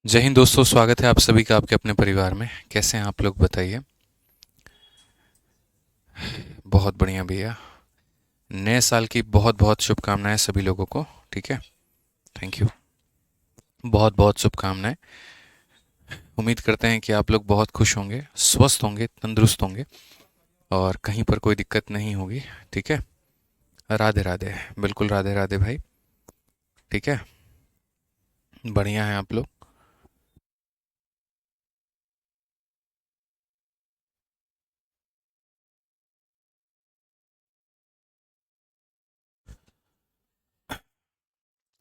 जय हिंद दोस्तों, स्वागत है आप सभी का आपके अपने परिवार में। कैसे हैं आप लोग, बताइए। बहुत बढ़िया भैया। नए साल की बहुत बहुत शुभकामनाएं सभी लोगों को। ठीक है। Thank you. बहुत बहुत शुभकामनाएं। उम्मीद करते हैं कि आप लोग बहुत खुश होंगे, स्वस्थ होंगे, तंदुरुस्त होंगे और कहीं पर कोई दिक्कत नहीं होगी। ठीक है। राधे राधे। बिल्कुल राधे राधे भाई। ठीक है। बढ़िया है आप लोग।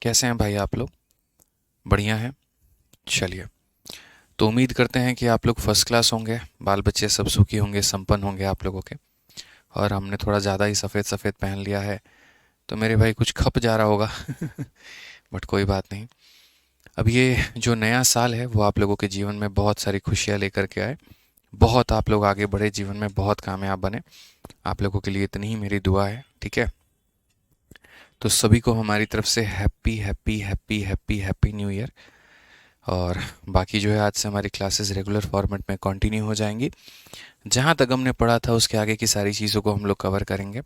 कैसे हैं भाई आप लोग? बढ़िया हैं। चलिए। तो उम्मीद करते हैं कि आप लोग फर्स्ट क्लास होंगे, बाल बच्चे सब सुखी होंगे, संपन्न होंगे आप लोगों के। और हमने थोड़ा ज़्यादा ही सफ़ेद सफ़ेद पहन लिया है तो मेरे भाई कुछ खप जा रहा होगा। बट कोई बात नहीं। अब ये जो नया साल है वो आप लोगों के जीवन में बहुत सारी खुशियाँ लेकर के आए। बहुत आप लोग आगे बढ़े, जीवन में बहुत कामयाब बने। आप लोगों के लिए इतनी ही मेरी दुआ है। ठीक है। तो सभी को हमारी तरफ से happy happy happy happy happy new year. और बाकी जो है, आज से हमारी क्लासेस रेगुलर फॉर्मेट में कंटिन्यू हो जाएंगी। जहाँ तक हमने पढ़ा था उसके आगे की सारी चीज़ों को हम लोग कवर करेंगे।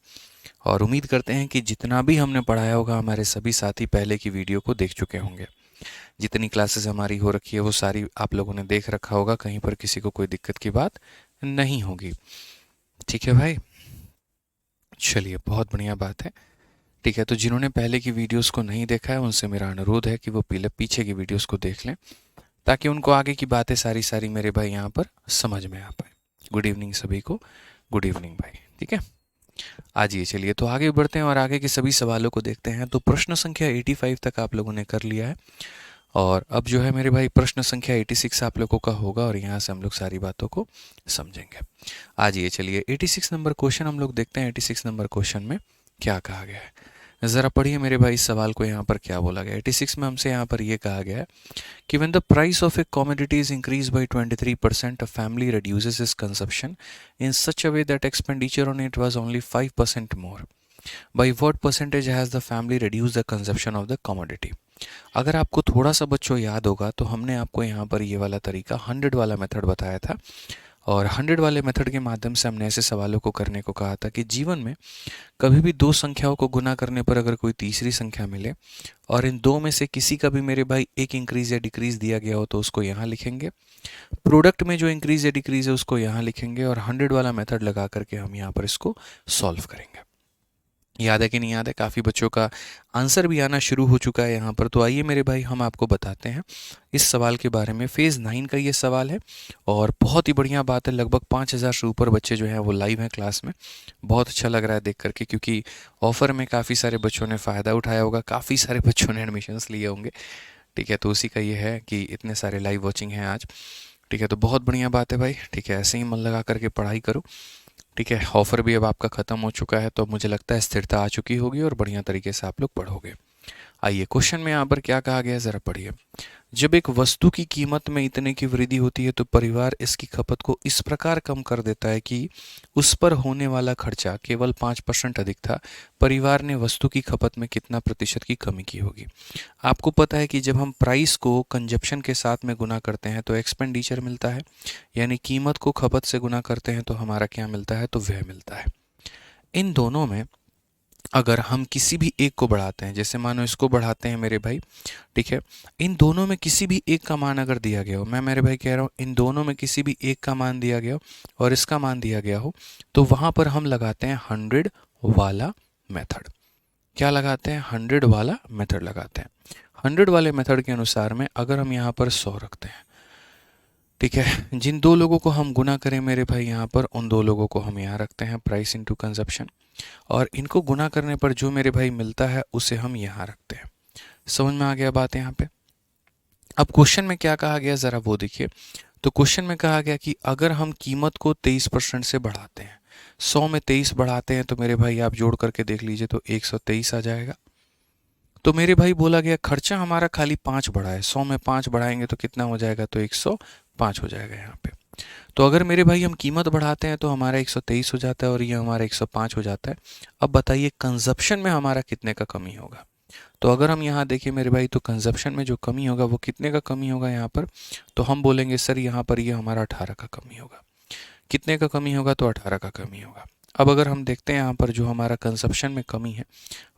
और उम्मीद करते हैं कि जितना भी हमने पढ़ाया होगा हमारे सभी साथी पहले की वीडियो को देख चुके होंगे। जितनी क्लासेस हमारी हो रखी है वो सारी आप लोगों ने देख रखा होगा, कहीं पर किसी को कोई दिक्कत की बात नहीं होगी। ठीक है भाई। चलिए, बहुत बढ़िया बात है। ठीक है, तो जिन्होंने पहले की वीडियोस को नहीं देखा है उनसे मेरा अनुरोध है कि वो पहले पीछे की वीडियोस को देख लें, ताकि उनको आगे की बातें सारी सारी मेरे भाई यहाँ पर समझ में आ पाए। गुड इवनिंग सभी को। गुड इवनिंग भाई। ठीक है। आज ये चलिए तो आगे बढ़ते हैं और आगे के सभी सवालों को देखते हैं। तो प्रश्न संख्या 85 तक आप लोगों ने कर लिया है। और अब जो है मेरे भाई, प्रश्न संख्या 86 आप लोगों का होगा और यहाँ से हम लोग सारी बातों को समझेंगे। आज ये चलिए 86 नंबर क्वेश्चन हम लोग देखते हैं। 86 नंबर क्वेश्चन में क्या कहा गया है, ज़रा पढ़िए मेरे भाई इस सवाल को। यहाँ पर क्या बोला गया है 86 में? हमसे यहाँ पर ये कहा गया है कि when the price of a commodity is increased by 23%, a family reduces its consumption in such a way that expenditure on it was only 5% more. By what percentage has the family reduced the consumption of the commodity? अगर आपको थोड़ा सा बच्चों याद होगा तो हमने आपको यहाँ पर ये वाला तरीका 100 वाला मेथड बताया था। और 100 वाले मेथड के माध्यम से हमने ऐसे सवालों को करने को कहा था कि जीवन में कभी भी दो संख्याओं को गुना करने पर अगर कोई तीसरी संख्या मिले और इन दो में से किसी का भी मेरे भाई एक इंक्रीज या डिक्रीज दिया गया हो तो उसको यहाँ लिखेंगे। प्रोडक्ट में जो इंक्रीज या डिक्रीज है उसको यहाँ लिखेंगे और 100 वाला मेथड लगा करके हम यहाँ पर इसको सॉल्व करेंगे। याद है कि नहीं याद है? काफ़ी बच्चों का आंसर भी आना शुरू हो चुका है यहाँ पर। तो आइए मेरे भाई हम आपको बताते हैं इस सवाल के बारे में। फेज़ 9 का ये सवाल है और बहुत ही बढ़िया बात है, लगभग 5000 से ऊपर बच्चे जो हैं वो लाइव हैं क्लास में। बहुत अच्छा लग रहा है देख करके, क्योंकि ऑफ़र में काफ़ी सारे बच्चों ने फ़ायदा उठाया होगा, काफ़ी सारे बच्चों ने एडमिशन्स लिए होंगे। ठीक है, तो उसी का ये है कि इतने सारे लाइव वॉचिंग हैं आज। ठीक है, तो बहुत बढ़िया बात है भाई। ठीक है, ऐसे ही मन लगा करके पढ़ाई करो। ठीक है, ऑफ़र भी अब आपका ख़त्म हो चुका है तो अब मुझे लगता है स्थिरता आ चुकी होगी और बढ़िया तरीके से आप लोग पढ़ोगे। आइए क्वेश्चन में यहाँ पर क्या कहा गया है ज़रा पढ़िए। जब एक वस्तु की कीमत में इतने की वृद्धि होती है तो परिवार इसकी खपत को इस प्रकार कम कर देता है कि उस पर होने वाला खर्चा केवल 5% अधिक था। परिवार ने वस्तु की खपत में कितना प्रतिशत की कमी की होगी? आपको पता है कि जब हम प्राइस को कंजप्शन के साथ में गुना करते हैं तो एक्सपेंडिचर मिलता है, यानी कीमत को खपत से गुना करते हैं तो हमारा क्या मिलता है? तो व्यय मिलता है। इन दोनों में अगर हम किसी भी एक को बढ़ाते हैं, जैसे मानो इसको बढ़ाते हैं मेरे भाई, ठीक है, इन दोनों में किसी भी एक का मान अगर दिया गया हो, मैं मेरे भाई कह रहा हूँ इन दोनों में किसी भी एक का मान दिया गया हो और इसका मान दिया गया हो, तो वहाँ पर हम लगाते हैं 100 वाला मेथड। क्या लगाते हैं? 100 वाला मेथड लगाते हैं। 100 वाले मेथड के अनुसार में अगर हम यहाँ पर 100 रखते हैं, ठीक है, जिन दो लोगों को हम गुना करें मेरे भाई यहाँ पर, उन दो लोगों को हम यहाँ रखते हैं प्राइस इनटू कंजप्शन, और इनको गुना करने पर जो मेरे भाई मिलता है उसे हम यहाँ रखते हैं। समझ में आ गया बात यहाँ पे? अब क्वेश्चन में क्या कहा गया ज़रा वो देखिए। तो क्वेश्चन में कहा गया कि अगर हम कीमत को 23% से बढ़ाते हैं, 100 में 23 बढ़ाते हैं तो मेरे भाई आप जोड़ करके देख लीजिए तो 123 आ जाएगा। तो मेरे भाई बोला गया खर्चा हमारा खाली 5 बढ़ा है, 100 में 5 बढ़ाएंगे तो कितना हो जाएगा? तो 105 हो जाएगा यहाँ पे। तो अगर मेरे भाई हम कीमत बढ़ाते हैं तो हमारा 123 हो जाता है और ये हमारा 105 हो जाता है। अब बताइए कंजप्शन में हमारा कितने का कमी होगा? तो अगर हम यहाँ देखें मेरे भाई, तो कंजप्शन में जो कमी होगा वो कितने का कमी होगा यहाँ पर, तो हम बोलेंगे सर यहाँ पर ये हमारा 18 का कमी होगा। कितने का कमी होगा, तो 18 का कमी होगा। अब अगर हम देखते हैं यहाँ पर जो हमारा कंजप्शन में कमी है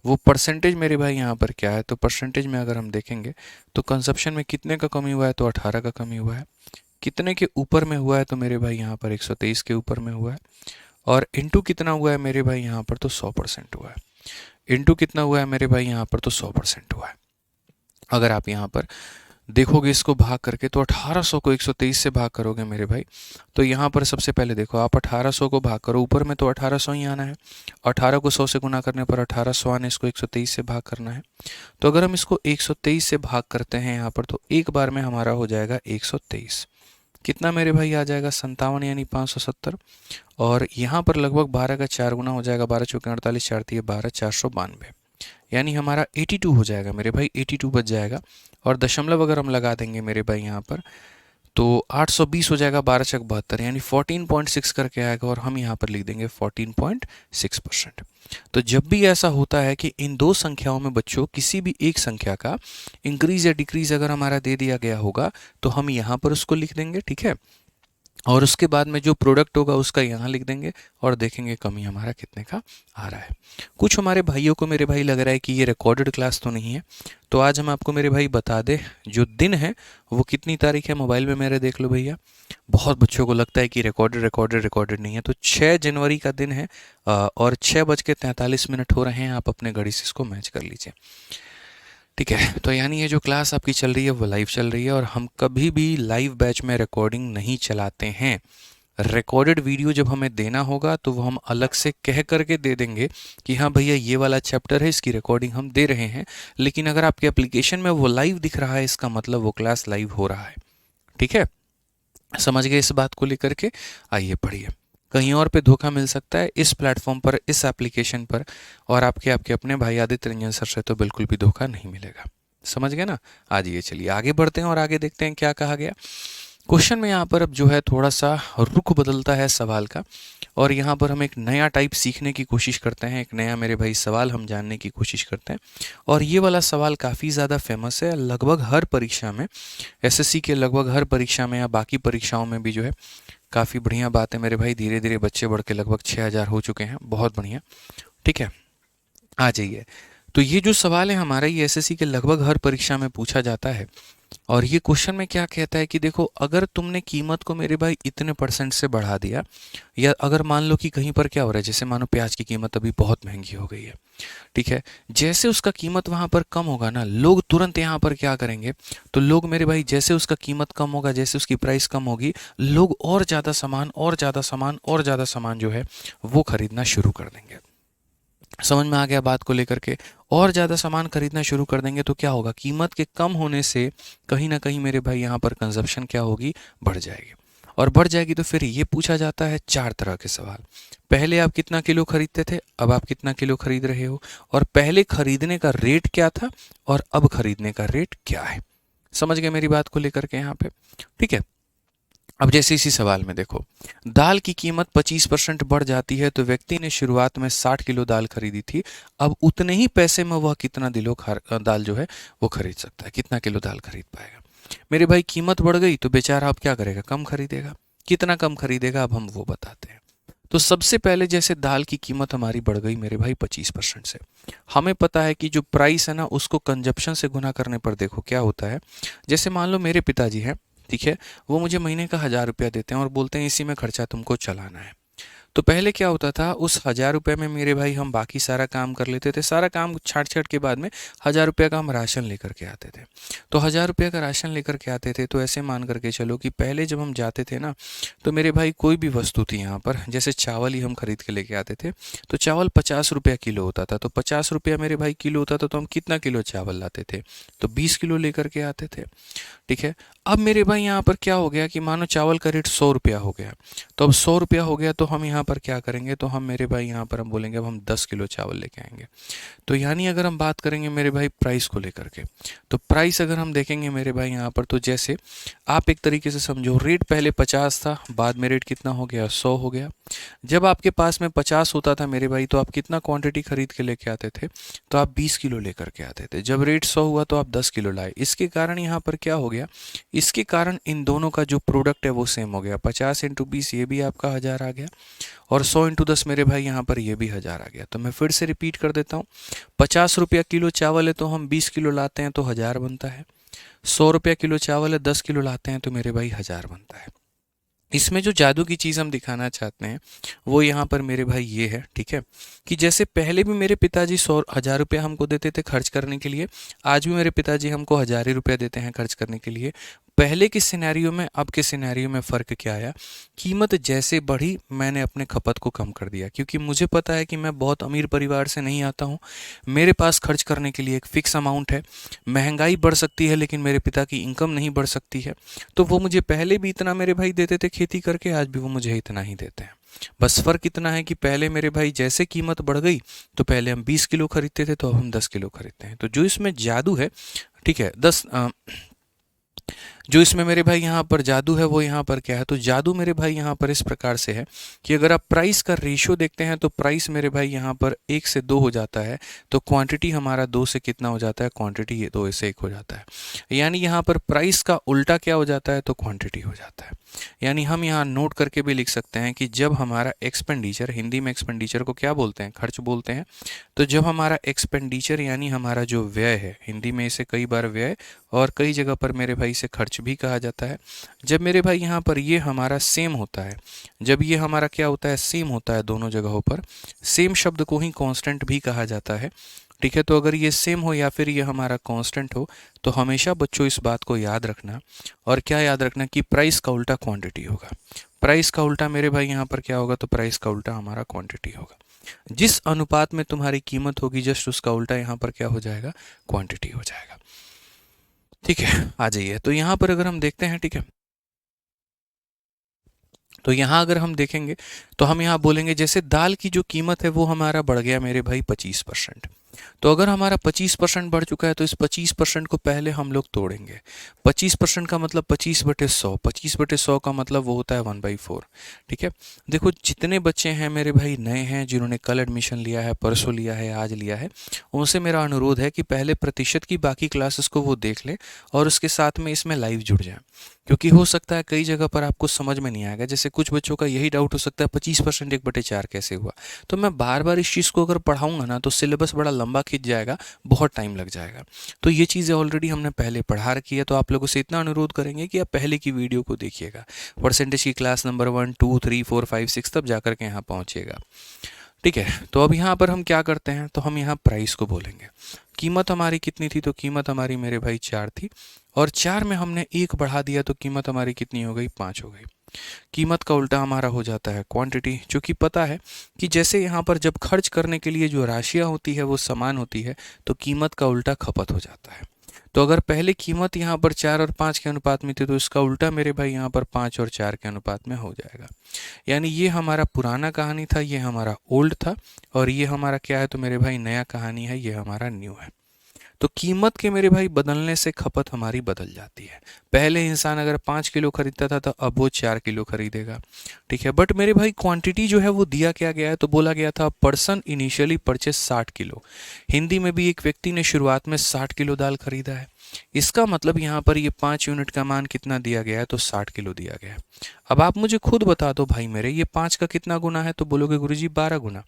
वो परसेंटेज मेरे भाई यहाँ पर क्या है, तो परसेंटेज में अगर हम देखेंगे तो कंजप्शन में कितने का कमी हुआ है, तो 18 का कमी हुआ है। कितने के ऊपर में हुआ है, तो मेरे भाई यहाँ पर 123 के ऊपर में हुआ है। और इंटू कितना हुआ है मेरे भाई यहाँ पर, तो 100% हुआ है। इंटू कितना हुआ है मेरे भाई यहाँ पर, तो 100% हुआ है। अगर आप यहाँ पर देखोगे इसको भाग करके, तो 1800 को 123 से भाग करोगे मेरे भाई, तो यहाँ पर सबसे पहले देखो आप 1800 को भाग करो, ऊपर में तो 1800 ही आना है। 18 को 100 से गुना करने पर 1800 आने, इसको 123 से भाग करना है। तो अगर हम इसको 123 से भाग करते हैं यहाँ पर, तो एक बार में हमारा हो जाएगा 123। कितना मेरे भाई आ जाएगा, 57 यानी 570। और यहाँ पर लगभग 12 का 4 गुना हो जाएगा, 12 चौके 48, 4 3 12, 492, यानी हमारा 82 हो जाएगा मेरे भाई, 82 बच जाएगा। और दशमलव अगर हम लगा देंगे मेरे भाई यहाँ पर, तो 820 हो जाएगा, 12 चक 72, यानी 14.6 करके आएगा, और हम यहाँ पर लिख देंगे 14.6%। तो जब भी ऐसा होता है कि इन दो संख्याओं में बच्चों किसी भी एक संख्या का इंक्रीज या डिक्रीज अगर हमारा दे दिया गया होगा, तो हम यहाँ पर उसको लिख देंगे, ठीक है। और उसके बाद में जो प्रोडक्ट होगा उसका यहाँ लिख देंगे और देखेंगे कमी हमारा कितने का आ रहा है। कुछ हमारे भाइयों को मेरे भाई लग रहा है कि ये रिकॉर्डेड क्लास तो नहीं है, तो आज हम आपको मेरे भाई बता दें जो दिन है वो कितनी तारीख है, मोबाइल में मेरे देख लो भैया। बहुत बच्चों को लगता है कि रिकॉर्डेड नहीं है, तो 6 जनवरी का दिन है और 6:43 हो रहे हैं। आप अपने घड़ी से इसको मैच कर लीजिए, ठीक है। तो यानी ये जो क्लास आपकी चल रही है वो लाइव चल रही है, और हम कभी भी लाइव बैच में रिकॉर्डिंग नहीं चलाते हैं। रिकॉर्डेड वीडियो जब हमें देना होगा तो वो हम अलग से कह करके दे देंगे कि हाँ भैया ये वाला चैप्टर है, इसकी रिकॉर्डिंग हम दे रहे हैं। लेकिन अगर आपके एप्लीकेशन में वो लाइव दिख रहा है, इसका मतलब वो क्लास लाइव हो रहा है, ठीक है। समझ गए इस बात को लेकर के? आइए पढ़िए। कहीं और पे धोखा मिल सकता है, इस प्लेटफॉर्म पर, इस एप्लीकेशन पर, और आपके आपके अपने भाई आदित्य रंजन सर से तो बिल्कुल भी धोखा नहीं मिलेगा। समझ गए ना? आज ये चलिए आगे बढ़ते हैं और आगे देखते हैं क्या कहा गया। क्वेश्चन में यहाँ पर अब जो है थोड़ा सा रुख बदलता है सवाल का, और यहाँ पर हम एक नया टाइप सीखने की कोशिश करते हैं, एक नया मेरे भाई सवाल हम जानने की कोशिश करते हैं। और ये वाला सवाल काफ़ी ज़्यादा फेमस है, लगभग हर परीक्षा में, एसएससी के लगभग हर परीक्षा में या बाकी परीक्षाओं में भी जो है। काफ़ी बढ़िया बात है मेरे भाई, धीरे धीरे बच्चे बढ़ के लगभग 6000 हो चुके हैं, बहुत बढ़िया, ठीक है। आ जाइए। तो ये जो सवाल है हमारा, ये एसएससी के लगभग हर परीक्षा में पूछा जाता है। और ये क्वेश्चन में क्या कहता है कि देखो, अगर तुमने कीमत को मेरे भाई इतने % से बढ़ा दिया, या अगर मान लो कि कहीं पर क्या हो रहा है, जैसे मानो प्याज की कीमत अभी बहुत महंगी हो गई है, ठीक है। जैसे उसका कीमत वहाँ पर कम होगा ना, लोग तुरंत यहाँ पर क्या करेंगे, तो लोग मेरे भाई जैसे उसका कीमत कम होगा, जैसे उसकी प्राइस कम होगी, लोग और ज़्यादा सामान और ज़्यादा सामान और ज़्यादा सामान जो है वो खरीदना शुरू कर देंगे। समझ में आ गया बात को लेकर के? और ज़्यादा सामान खरीदना शुरू कर देंगे तो क्या होगा, कीमत के कम होने से कहीं ना कहीं मेरे भाई यहाँ पर कंजप्शन क्या होगी, बढ़ जाएगी। और बढ़ जाएगी तो फिर ये पूछा जाता है 4 तरह के सवाल। पहले आप कितना किलो खरीदते थे, अब आप कितना किलो खरीद रहे हो, और पहले खरीदने का रेट क्या था और अब खरीदने का रेट क्या है। समझ गए मेरी बात को लेकर के यहाँ पे? ठीक है। अब जैसे इसी सवाल में देखो, दाल की कीमत 25% बढ़ जाती है, तो व्यक्ति ने शुरुआत में 60 किलो दाल खरीदी थी, अब उतने ही पैसे में वह कितना दाल जो है वो खरीद सकता है, कितना किलो दाल खरीद पाएगा। मेरे भाई कीमत बढ़ गई तो बेचारा अब क्या करेगा, कम खरीदेगा। कितना कम खरीदेगा अब हम वो बताते हैं। तो सबसे पहले जैसे दाल की कीमत हमारी बढ़ गई मेरे भाई 25% से, हमें पता है कि जो प्राइस है ना उसको कंजप्शन से गुना करने पर देखो क्या होता है। जैसे मान लो मेरे पिताजी हैं, ठीक है, वो मुझे महीने का 1000 रुपया देते हैं और बोलते हैं इसी में खर्चा तुमको चलाना है। तो पहले क्या होता था, उस 1000 रुपये में मेरे भाई हम बाकी सारा काम कर लेते थे, सारा काम छाट छाट के बाद में 1000 रुपये का हम राशन लेकर के आते थे। तो 1000 रुपये का राशन लेकर के आते थे, तो ऐसे मान करके चलो कि पहले जब हम जाते थे ना, तो मेरे भाई कोई भी वस्तु थी यहाँ पर, जैसे चावल ही हम खरीद के लेके आते थे, तो चावल 50 रुपया किलो होता था। तो 50 रुपया मेरे भाई किलो होता था, तो हम कितना किलो चावल लाते थे, तो 20 किलो लेकर के आते थे, ठीक है। अब मेरे भाई यहाँ पर क्या हो गया कि मानो चावल का रेट 100 रुपया हो गया, तो अब 100 रुपया हो गया तो हम यहाँ यहाँ पर क्या करेंगे, तो हम मेरे भाई यहाँ पर हम बोलेंगे अब हम 10 किलो चावल लेके आएंगे। तो यानी अगर हम बात करेंगे मेरे भाई प्राइस को लेकर के, तो प्राइस अगर हम देखेंगे मेरे भाई यहाँ पर, तो जैसे आप एक तरीके से समझो, रेट पहले 50 था, बाद में रेट कितना हो गया, 100 हो गया। जब आपके पास में 50 होता था मेरे भाई, तो आप कितना क्वांटिटी खरीद के लेके आते थे, तो आप 20 किलो लेकर के आते थे। जब रेट 100 हुआ तो आप 10 किलो लाए। इसके कारण यहाँ पर क्या हो गया, इसके कारण इन दोनों का जो प्रोडक्ट है वो सेम हो गया। 50 इंटू 20 ये भी आपका 1000 आ गया, और 100 इंटू 10 मेरे भाई यहाँ पर ये भी 1000 आ गया। तो मैं फिर से रिपीट कर देता हूँ, 50 रुपया किलो चावल है तो हम 20 किलो लाते हैं तो 1000 बनता है। 100 रुपया किलो चावल है, 10 किलो लाते हैं तो मेरे भाई 1000 बनता है। इसमें जो जादू की चीज़ हम दिखाना चाहते हैं वो यहाँ पर मेरे भाई ये है, ठीक है, कि जैसे पहले भी मेरे पिताजी 1000 रुपया हमको देते थे खर्च करने के लिए, आज भी मेरे पिताजी हमको 1000 ही रुपया देते हैं खर्च करने के लिए। पहले के सिनेरियो में अब के सिनेरियो में फ़र्क क्या आया, कीमत जैसे बढ़ी मैंने अपने खपत को कम कर दिया, क्योंकि मुझे पता है कि मैं बहुत अमीर परिवार से नहीं आता हूँ। मेरे पास खर्च करने के लिए एक फ़िक्स अमाउंट है। महंगाई बढ़ सकती है लेकिन मेरे पिता की इनकम नहीं बढ़ सकती है। तो वो मुझे पहले भी इतना मेरे भाई देते थे खेती करके, आज भी वो मुझे इतना ही देते हैं। बस फ़र्क इतना है कि पहले मेरे भाई जैसे कीमत बढ़ गई तो पहले हम 20 किलो खरीदते थे, तो अब हम 10 किलो खरीदते हैं। तो जो इसमें जादू है, ठीक है, जो इसमें मेरे भाई यहाँ पर जादू है वो यहाँ पर क्या है, तो जादू मेरे भाई यहाँ पर इस प्रकार से है कि अगर आप प्राइस का रेशियो देखते हैं तो प्राइस मेरे भाई यहाँ पर 1 से 2 हो जाता है, तो क्वांटिटी हमारा 2 से कितना हो जाता है, क्वांटिटी ये 2 से 1 हो जाता है। यानी यहाँ पर प्राइस का उल्टा क्या हो जाता है, तो क्वांटिटी हो जाता है। यानी हम यहाँ नोट करके भी लिख सकते हैं कि जब हमारा एक्सपेंडिचर, हिंदी में एक्सपेंडिचर को क्या बोलते हैं, खर्च बोलते हैं, तो जब हमारा एक्सपेंडिचर यानी हमारा जो व्यय है, हिंदी में इसे कई बार व्यय और कई जगह पर मेरे भाई इसे खर्च भी कहा जाता है, जब मेरे भाई यहाँ पर ये हमारा सेम होता है, जब ये हमारा क्या होता है, सेम होता है दोनों जगहों पर, सेम शब्द को ही कांस्टेंट भी कहा जाता है, ठीक है। तो अगर ये सेम हो या फिर ये हमारा कांस्टेंट हो, तो हमेशा बच्चों इस बात को याद रखना, और क्या याद रखना कि प्राइस का उल्टा क्वांटिटी होगा। प्राइस का उल्टा मेरे भाई यहाँ पर क्या होगा, तो प्राइस का उल्टा हमारा क्वांटिटी होगा। जिस अनुपात में तुम्हारी कीमत होगी जस्ट उसका उल्टा यहाँ पर क्या हो जाएगा, क्वांटिटी हो जाएगा। ठीक है, आ जाइए। तो यहाँ पर अगर हम देखते हैं, ठीक है, तो यहाँ अगर हम देखेंगे तो हम यहाँ बोलेंगे जैसे दाल की जो कीमत है वो हमारा बढ़ गया मेरे भाई 25%। तो अगर हमारा 25% बढ़ चुका है तो इस 25% को पहले हम लोग तोड़ेंगे। 25% का मतलब 25/100, 25/100 का मतलब वो होता है 1/4। ठीक है, देखो जितने बच्चे हैं मेरे भाई नए हैं, जिन्होंने कल एडमिशन लिया है, परसों लिया है, आज लिया है, उनसे मेरा अनुरोध है कि पहले प्रतिशत की बाकी क्लासेस को वो देख लें और उसके साथ में इसमें लाइव जुड़ जाएं, क्योंकि हो सकता है कई जगह पर आपको समझ में नहीं आएगा। जैसे कुछ बच्चों का यही डाउट हो सकता है 25% 1/4 कैसे हुआ। तो मैं बार बार इस चीज़ को अगर पढ़ाऊंगा ना तो सिलेबस बड़ा लंबा खिंच जाएगा, बहुत टाइम लग जाएगा। तो ये चीज़ें ऑलरेडी हमने पहले पढ़ा रखी है, तो आप लोगों से इतना अनुरोध करेंगे कि आप पहले की वीडियो को देखिएगा। परसेंटेज की क्लास नंबर 1, 2, 3, 4, 5, 6 तब जाकर के यहाँ पहुँचिएगा। ठीक है, तो अब यहाँ पर हम क्या करते हैं, तो हम यहाँ प्राइस को बोलेंगे। कीमत हमारी कितनी थी, तो कीमत हमारी मेरे भाई 4 थी, और 4 में हमने 1 बढ़ा दिया तो कीमत हमारी कितनी हो गई, 5 हो गई। कीमत का उल्टा हमारा हो जाता है क्वांटिटी, जो कि पता है कि जैसे यहाँ पर जब खर्च करने के लिए जो राशियाँ होती है वो समान होती है, तो कीमत का उल्टा खपत हो जाता है। तो अगर पहले कीमत यहाँ पर 4 और 5 के अनुपात में थी, तो इसका उल्टा मेरे भाई यहाँ पर 5 और 4 के अनुपात में हो जाएगा। यानी ये हमारा पुराना कहानी था, ये हमारा ओल्ड था, और ये हमारा क्या है, तो मेरे भाई नया कहानी है, ये हमारा न्यू है। तो कीमत के मेरे भाई बदलने से खपत हमारी बदल जाती है। पहले इंसान अगर 5 किलो खरीदता था तो अब वो 4 किलो खरीदेगा। ठीक है, बट मेरे भाई क्वांटिटी जो है वो दिया क्या गया है, तो बोला गया था person initially purchase 60 kilo. Hindi में भी एक व्यक्ति ने शुरुआत में 60 किलो दाल खरीदा है। इसका मतलब यहाँ पर ये 5 यूनिट का मान कितना दिया गया है, तो 60 किलो दिया गया है। अब आप मुझे खुद बता दो भाई मेरे, ये 5 का कितना गुना है, तो बोलोगे गुरुजी 12 गुना।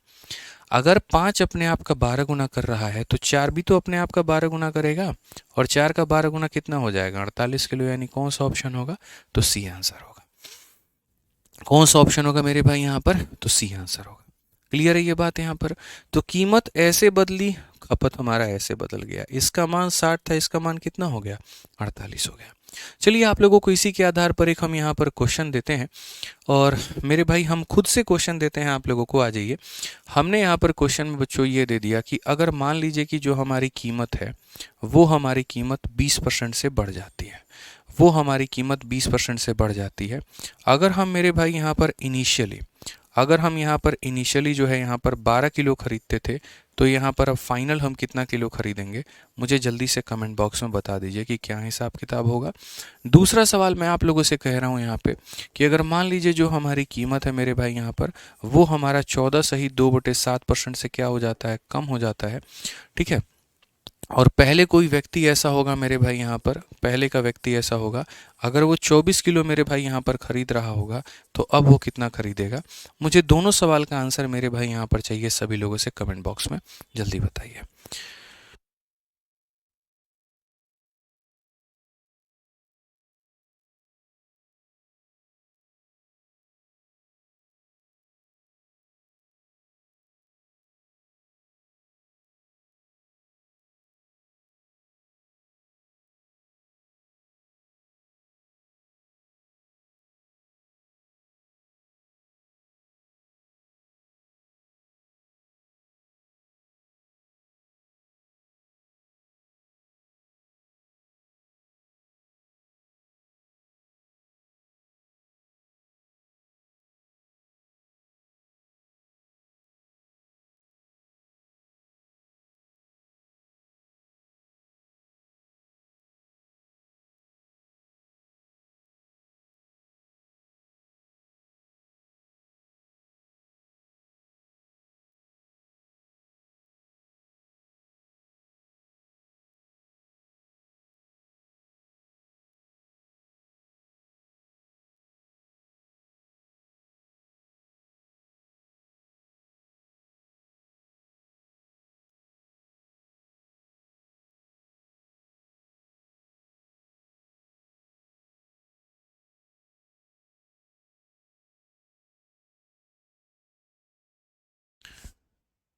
अगर 5 अपने आप का 12 गुना कर रहा है तो 4 भी तो अपने आप का 12 गुना करेगा, और 4 का 12 गुना कितना हो जाएगा, 48 किलो। यानी कौन सा ऑप्शन होगा, तो सी आंसर होगा। कौन सा ऑप्शन होगा मेरे भाई यहाँ पर, तो सी आंसर होगा। क्लियर है ये बात यहाँ पर। तो कीमत ऐसे बदली, खपत हमारा ऐसे बदल गया। इसका मान 60 था, इसका मान कितना हो गया, 48 हो गया। चलिए आप लोगों को इसी के आधार पर एक हम यहाँ पर क्वेश्चन देते हैं, और मेरे भाई हम खुद से क्वेश्चन देते हैं आप लोगों को। आ जाइए, हमने यहाँ पर क्वेश्चन में बच्चों ये दे दिया कि अगर मान लीजिए कि जो हमारी कीमत है वो हमारी कीमत 20% से बढ़ जाती है, वो हमारी कीमत 20% से बढ़ जाती है। अगर हम मेरे भाई यहाँ पर इनिशियली अगर हम यहाँ पर इनिशियली जो है यहाँ पर 12 किलो खरीदते थे, तो यहाँ पर अब फाइनल हम कितना किलो खरीदेंगे, मुझे जल्दी से कमेंट बॉक्स में बता दीजिए कि क्या हिसाब किताब होगा। दूसरा सवाल मैं आप लोगों से कह रहा हूँ यहाँ पे कि अगर मान लीजिए जो हमारी कीमत है मेरे भाई यहाँ पर, वो हमारा 14 सही 2/7% से क्या हो जाता है, कम हो जाता है। ठीक है, और पहले कोई व्यक्ति ऐसा होगा मेरे भाई यहाँ पर, पहले का व्यक्ति ऐसा होगा, अगर वो 24 किलो मेरे भाई यहाँ पर खरीद रहा होगा, तो अब वो कितना खरीदेगा। मुझे दोनों सवाल का आंसर मेरे भाई यहाँ पर चाहिए सभी लोगों से, कमेंट बॉक्स में जल्दी बताइए।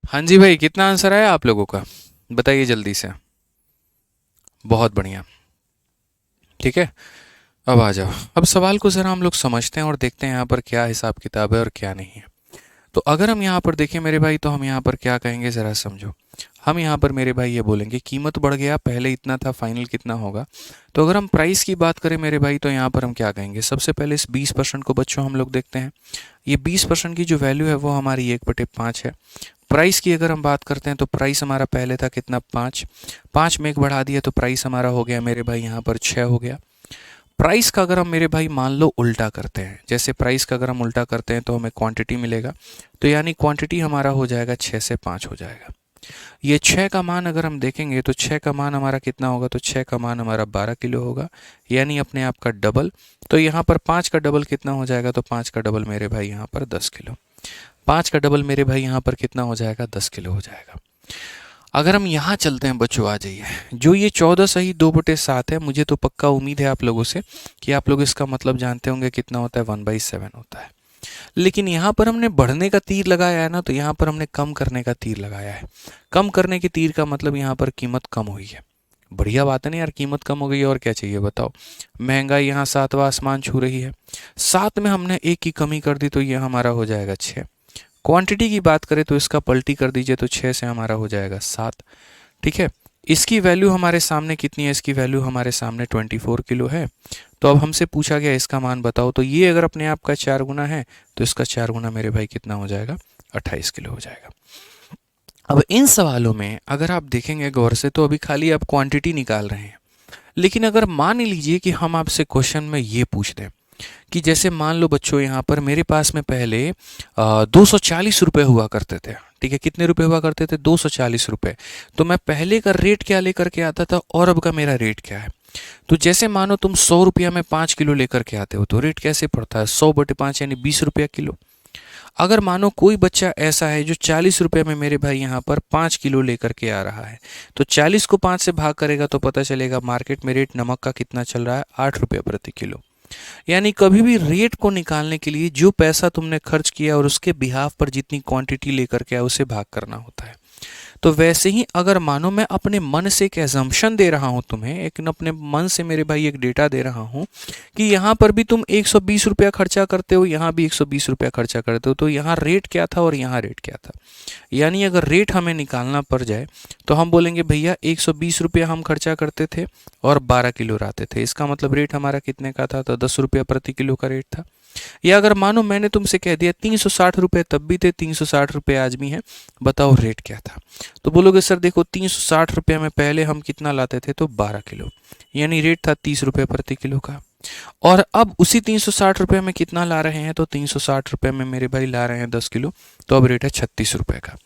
हाँ जी भाई, कितना आंसर आया आप लोगों का, बताइए जल्दी से। बहुत बढ़िया। ठीक है, अब आ जाओ, अब सवाल को ज़रा हम लोग समझते हैं और देखते हैं यहाँ पर क्या हिसाब किताब है और क्या नहीं है। तो अगर हम यहाँ पर देखें मेरे भाई, तो हम यहाँ पर क्या कहेंगे ज़रा समझो। हम यहाँ पर मेरे भाई ये बोलेंगे कीमत बढ़ गया, पहले इतना था, फाइनल कितना होगा। तो अगर हम प्राइस की बात करें मेरे भाई, तो यहाँ पर हम क्या कहेंगे, सबसे पहले इस 20% को बच्चों हम लोग देखते हैं। ये 20% की जो वैल्यू है वो हमारी 1/5 है। प्राइस की अगर हम बात करते हैं, तो प्राइस हमारा पहले था कितना, 5, 5 में 1 बढ़ा दिया तो प्राइस हमारा हो गया मेरे भाई यहाँ पर 6 हो गया। प्राइस का अगर हम मेरे भाई मान लो उल्टा करते हैं, जैसे प्राइस का अगर हम उल्टा करते हैं तो हमें क्वांटिटी मिलेगा, तो यानी क्वांटिटी हमारा हो जाएगा 6 से 5 हो जाएगा। ये 6 का मान अगर हम देखेंगे, तो 6 का मान हमारा कितना होगा, तो 6 का मान हमारा 12 किलो होगा, यानी अपने आप का डबल। तो यहाँ पर 5 का डबल कितना हो जाएगा, तो 5 का डबल मेरे भाई यहाँ पर 10 किलो। 5 का डबल मेरे भाई यहाँ पर कितना हो जाएगा, 10 किलो हो जाएगा। अगर हम यहाँ चलते हैं बच्चों, आ जाइए, जो ये 14 सही 2/7 है, मुझे तो पक्का उम्मीद है आप लोगों से कि आप लोग इसका मतलब जानते होंगे कितना होता है, 1/7 होता है। लेकिन यहाँ पर हमने बढ़ने का तीर लगाया है ना, तो यहाँ पर हमने कम करने का तीर लगाया है। कम करने के तीर का मतलब यहाँ पर कीमत कम हुई है। बढ़िया बात है ना यार, कीमत कम हो गई है, और क्या चाहिए बताओ। महंगाई यहाँ 7वां आसमान छू रही है, 7 में हमने 1 की कमी कर दी, तो ये हमारा हो जाएगा 6। क्वांटिटी की बात करें तो इसका पलटी कर दीजिए, तो 6 से हमारा हो जाएगा 7। ठीक है, इसकी वैल्यू हमारे सामने कितनी है, इसकी वैल्यू हमारे सामने 24 किलो है। तो अब हमसे पूछा गया इसका मान बताओ, तो ये अगर अपने आप का 4 गुना है, तो इसका 4 गुना मेरे भाई कितना हो जाएगा, 28 किलो हो जाएगा। अब इन सवालों में अगर आप देखेंगे गौर से, तो अभी खाली आप क्वांटिटी निकाल रहे हैं। लेकिन अगर मान लीजिए कि हम आपसे क्वेश्चन में ये पूछ दें कि जैसे मान लो बच्चों, यहाँ पर मेरे पास में पहले 240 रुपये हुआ करते थे। ठीक है, कितने रुपए हुआ करते थे, 240 रुपये। तो मैं पहले का रेट क्या लेकर के आता था और अब का मेरा रेट क्या है। तो जैसे मानो तुम 100 रुपया में 5 किलो लेकर के आते हो, तो रेट कैसे पड़ता है, 100/5 यानी 20 रुपया किलो। अगर मानो कोई बच्चा ऐसा है जो 40 रुपये में मेरे भाई यहाँ पर 5 किलो लेकर के आ रहा है, तो 40 को 5 से भाग करेगा तो पता चलेगा मार्केट में रेट नमक का कितना चल रहा है, 8 रुपये प्रति किलो। यानी कभी भी रेट को निकालने के लिए जो पैसा तुमने खर्च किया और उसके बिहाफ पर जितनी क्वांटिटी लेकर के आया, उसे भाग करना होता है। तो वैसे ही अगर मानो मैं अपने मन से एक एजम्पशन दे रहा हूं तुम्हें, एक अपने मन से मेरे भाई एक डेटा दे रहा हूं कि यहाँ पर भी तुम 120 रुपया खर्चा करते हो, यहाँ भी 120 रुपया खर्चा करते हो, तो यहाँ रेट क्या था और यहाँ रेट क्या था। यानी अगर रेट हमें निकालना पड़ जाए, तो हम बोलेंगे भैया 120 रुपया हम खर्चा करते थे और 12 किलो लाते थे। इसका मतलब रेट हमारा कितने का था, तो 10 रुपया प्रति किलो का रेट था। या अगर मानो मैंने तुमसे कह दिया 360 रुपये तब भी थे, 360 रुपये आज भी हैं, बताओ रेट क्या था। तो बोलोगे सर देखो 360 रुपये में पहले हम कितना लाते थे, तो 12 किलो, यानी रेट था 30 रुपये प्रति किलो का। और अब उसी 360 रुपये में कितना ला रहे हैं, तो 360 रुपये में मेरे भाई ला रहे हैं 10 किलो, तो अब रेट है 36 रुपये का।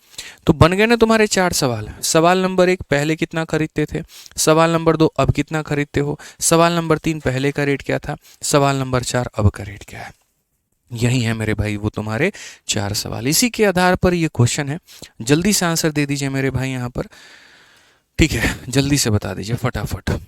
तो बन गए ना तुम्हारे 4 सवाल। सवाल नंबर 1 पहले कितना खरीदते थे, सवाल नंबर 2 अब कितना खरीदते हो, सवाल नंबर 3 पहले का रेट क्या था, सवाल नंबर 4 अब का रेट क्या है। यही है मेरे भाई वो तुम्हारे 4 सवाल। इसी के आधार पर ये क्वेश्चन है। जल्दी से आंसर दे दीजिए मेरे भाई यहाँ पर, ठीक है, जल्दी से बता दीजिए फटाफट।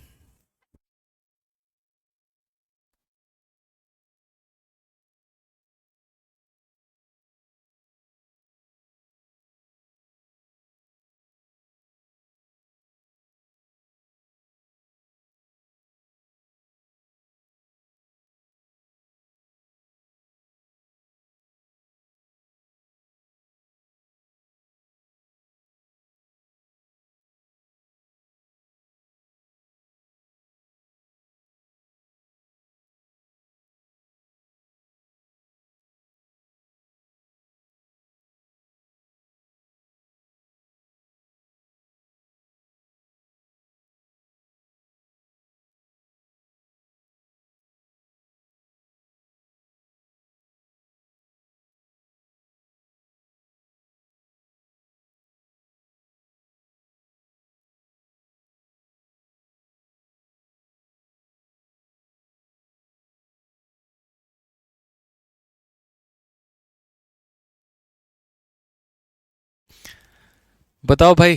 बताओ भाई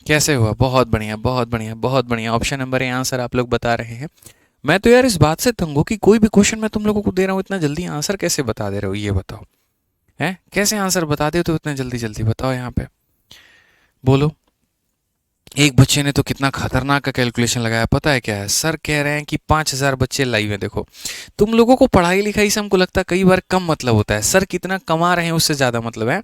कैसे हुआ। बहुत बढ़िया बहुत बढ़िया बहुत बढ़िया। ऑप्शन नंबर ए आंसर आप लोग बता रहे हैं। मैं तो यार इस बात से तंग हूं कि कोई भी क्वेश्चन मैं तुम लोगों को दे रहा हूँ, इतना जल्दी आंसर कैसे बता दे रहे हो, ये बताओ। हैं, कैसे आंसर बता दे तो इतना जल्दी जल्दी, बताओ यहाँ पे, बोलो। एक बच्चे ने तो कितना खतरनाक का कैलकुलेशन लगाया, पता है क्या है, सर कह रहे हैं कि 5,000 बच्चे लाइव हैं। देखो तुम लोगों को पढ़ाई लिखाई से हमको लगता है कई बार कम मतलब होता है, सर कितना कमा रहे हैं उससे ज्यादा मतलब है।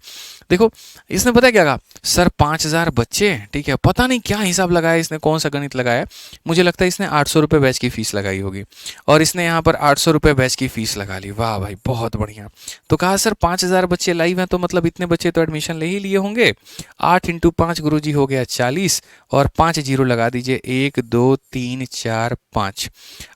देखो इसने पता है क्या कहा, सर 5,000 बच्चे, ठीक है, पता नहीं क्या हिसाब लगाया इसने, कौन सा गणित लगाया, मुझे लगता है इसने 800 रुपये बैच की फीस लगाई होगी, और इसने यहाँ पर 800 रुपये बैच की फीस लगा ली। वाह भाई बहुत बढ़िया। तो कहा सर 5,000 बच्चे लाइव हैं, तो मतलब इतने बच्चे तो एडमिशन ले ही लिए होंगे। 8 × 5 गुरुजी हो गया 40, और 5 जीरो लगा दीजिए, 1 2 3 4 5।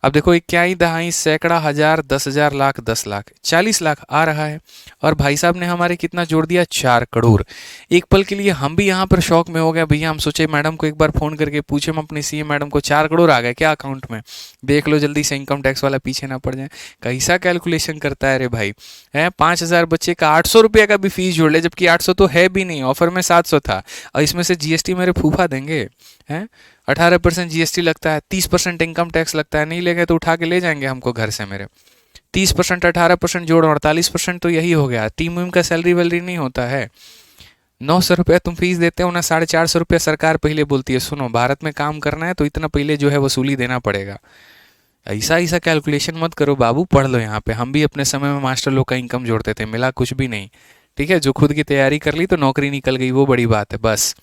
अब देखो इक्याई दहाई सैकड़ा हजार 10,000 लाख 10 लाख 40 लाख आ रहा है। और भाई साहब ने हमारे कितना जोड़ दिया, 4 करोड़। एक पल के लिए हम भी यहाँ पर शौक में हो गए भैया, हम सोचे मैडम को एक बार फोन करके पूछे हम अपने सीए मैडम को, 4 करोड़ आ गए क्या अकाउंट में, देख लो जल्दी से, इनकम टैक्स वाला पीछे ना पड़ जाए। कैसा कैलकुलेशन करता है रे भाई, है 5,000 बच्चे का 800 रुपये का भी फीस जोड़ ले, जबकि 800 तो है भी नहीं, ऑफर में 700 था, और इसमें से जीएसटी मेरे फूफा देंगे हैं। 18% जीएसटी लगता है, 30% इनकम टैक्स लगता है, नहीं लेंगे तो उठा के ले जाएंगे हमको घर से मेरे। 30% 18% जोड़ 48%, तो यही हो गया। टीम वीम का सैलरी वैलरी नहीं होता है। 900 रुपये तुम फीस देते हो ना, 450 रुपये सरकार पहले बोलती है, सुनो भारत में काम करना है तो इतना पहले जो है वसूली देना पड़ेगा। ऐसा ऐसा कैलकुलेशन मत करो बाबू, पढ़ लो यहाँ पे। हम भी अपने समय में मास्टर लोग का इनकम जोड़ते थे, मिला कुछ भी नहीं, ठीक है। जो खुद की तैयारी कर ली तो नौकरी निकल गई, वो बड़ी बात है बस।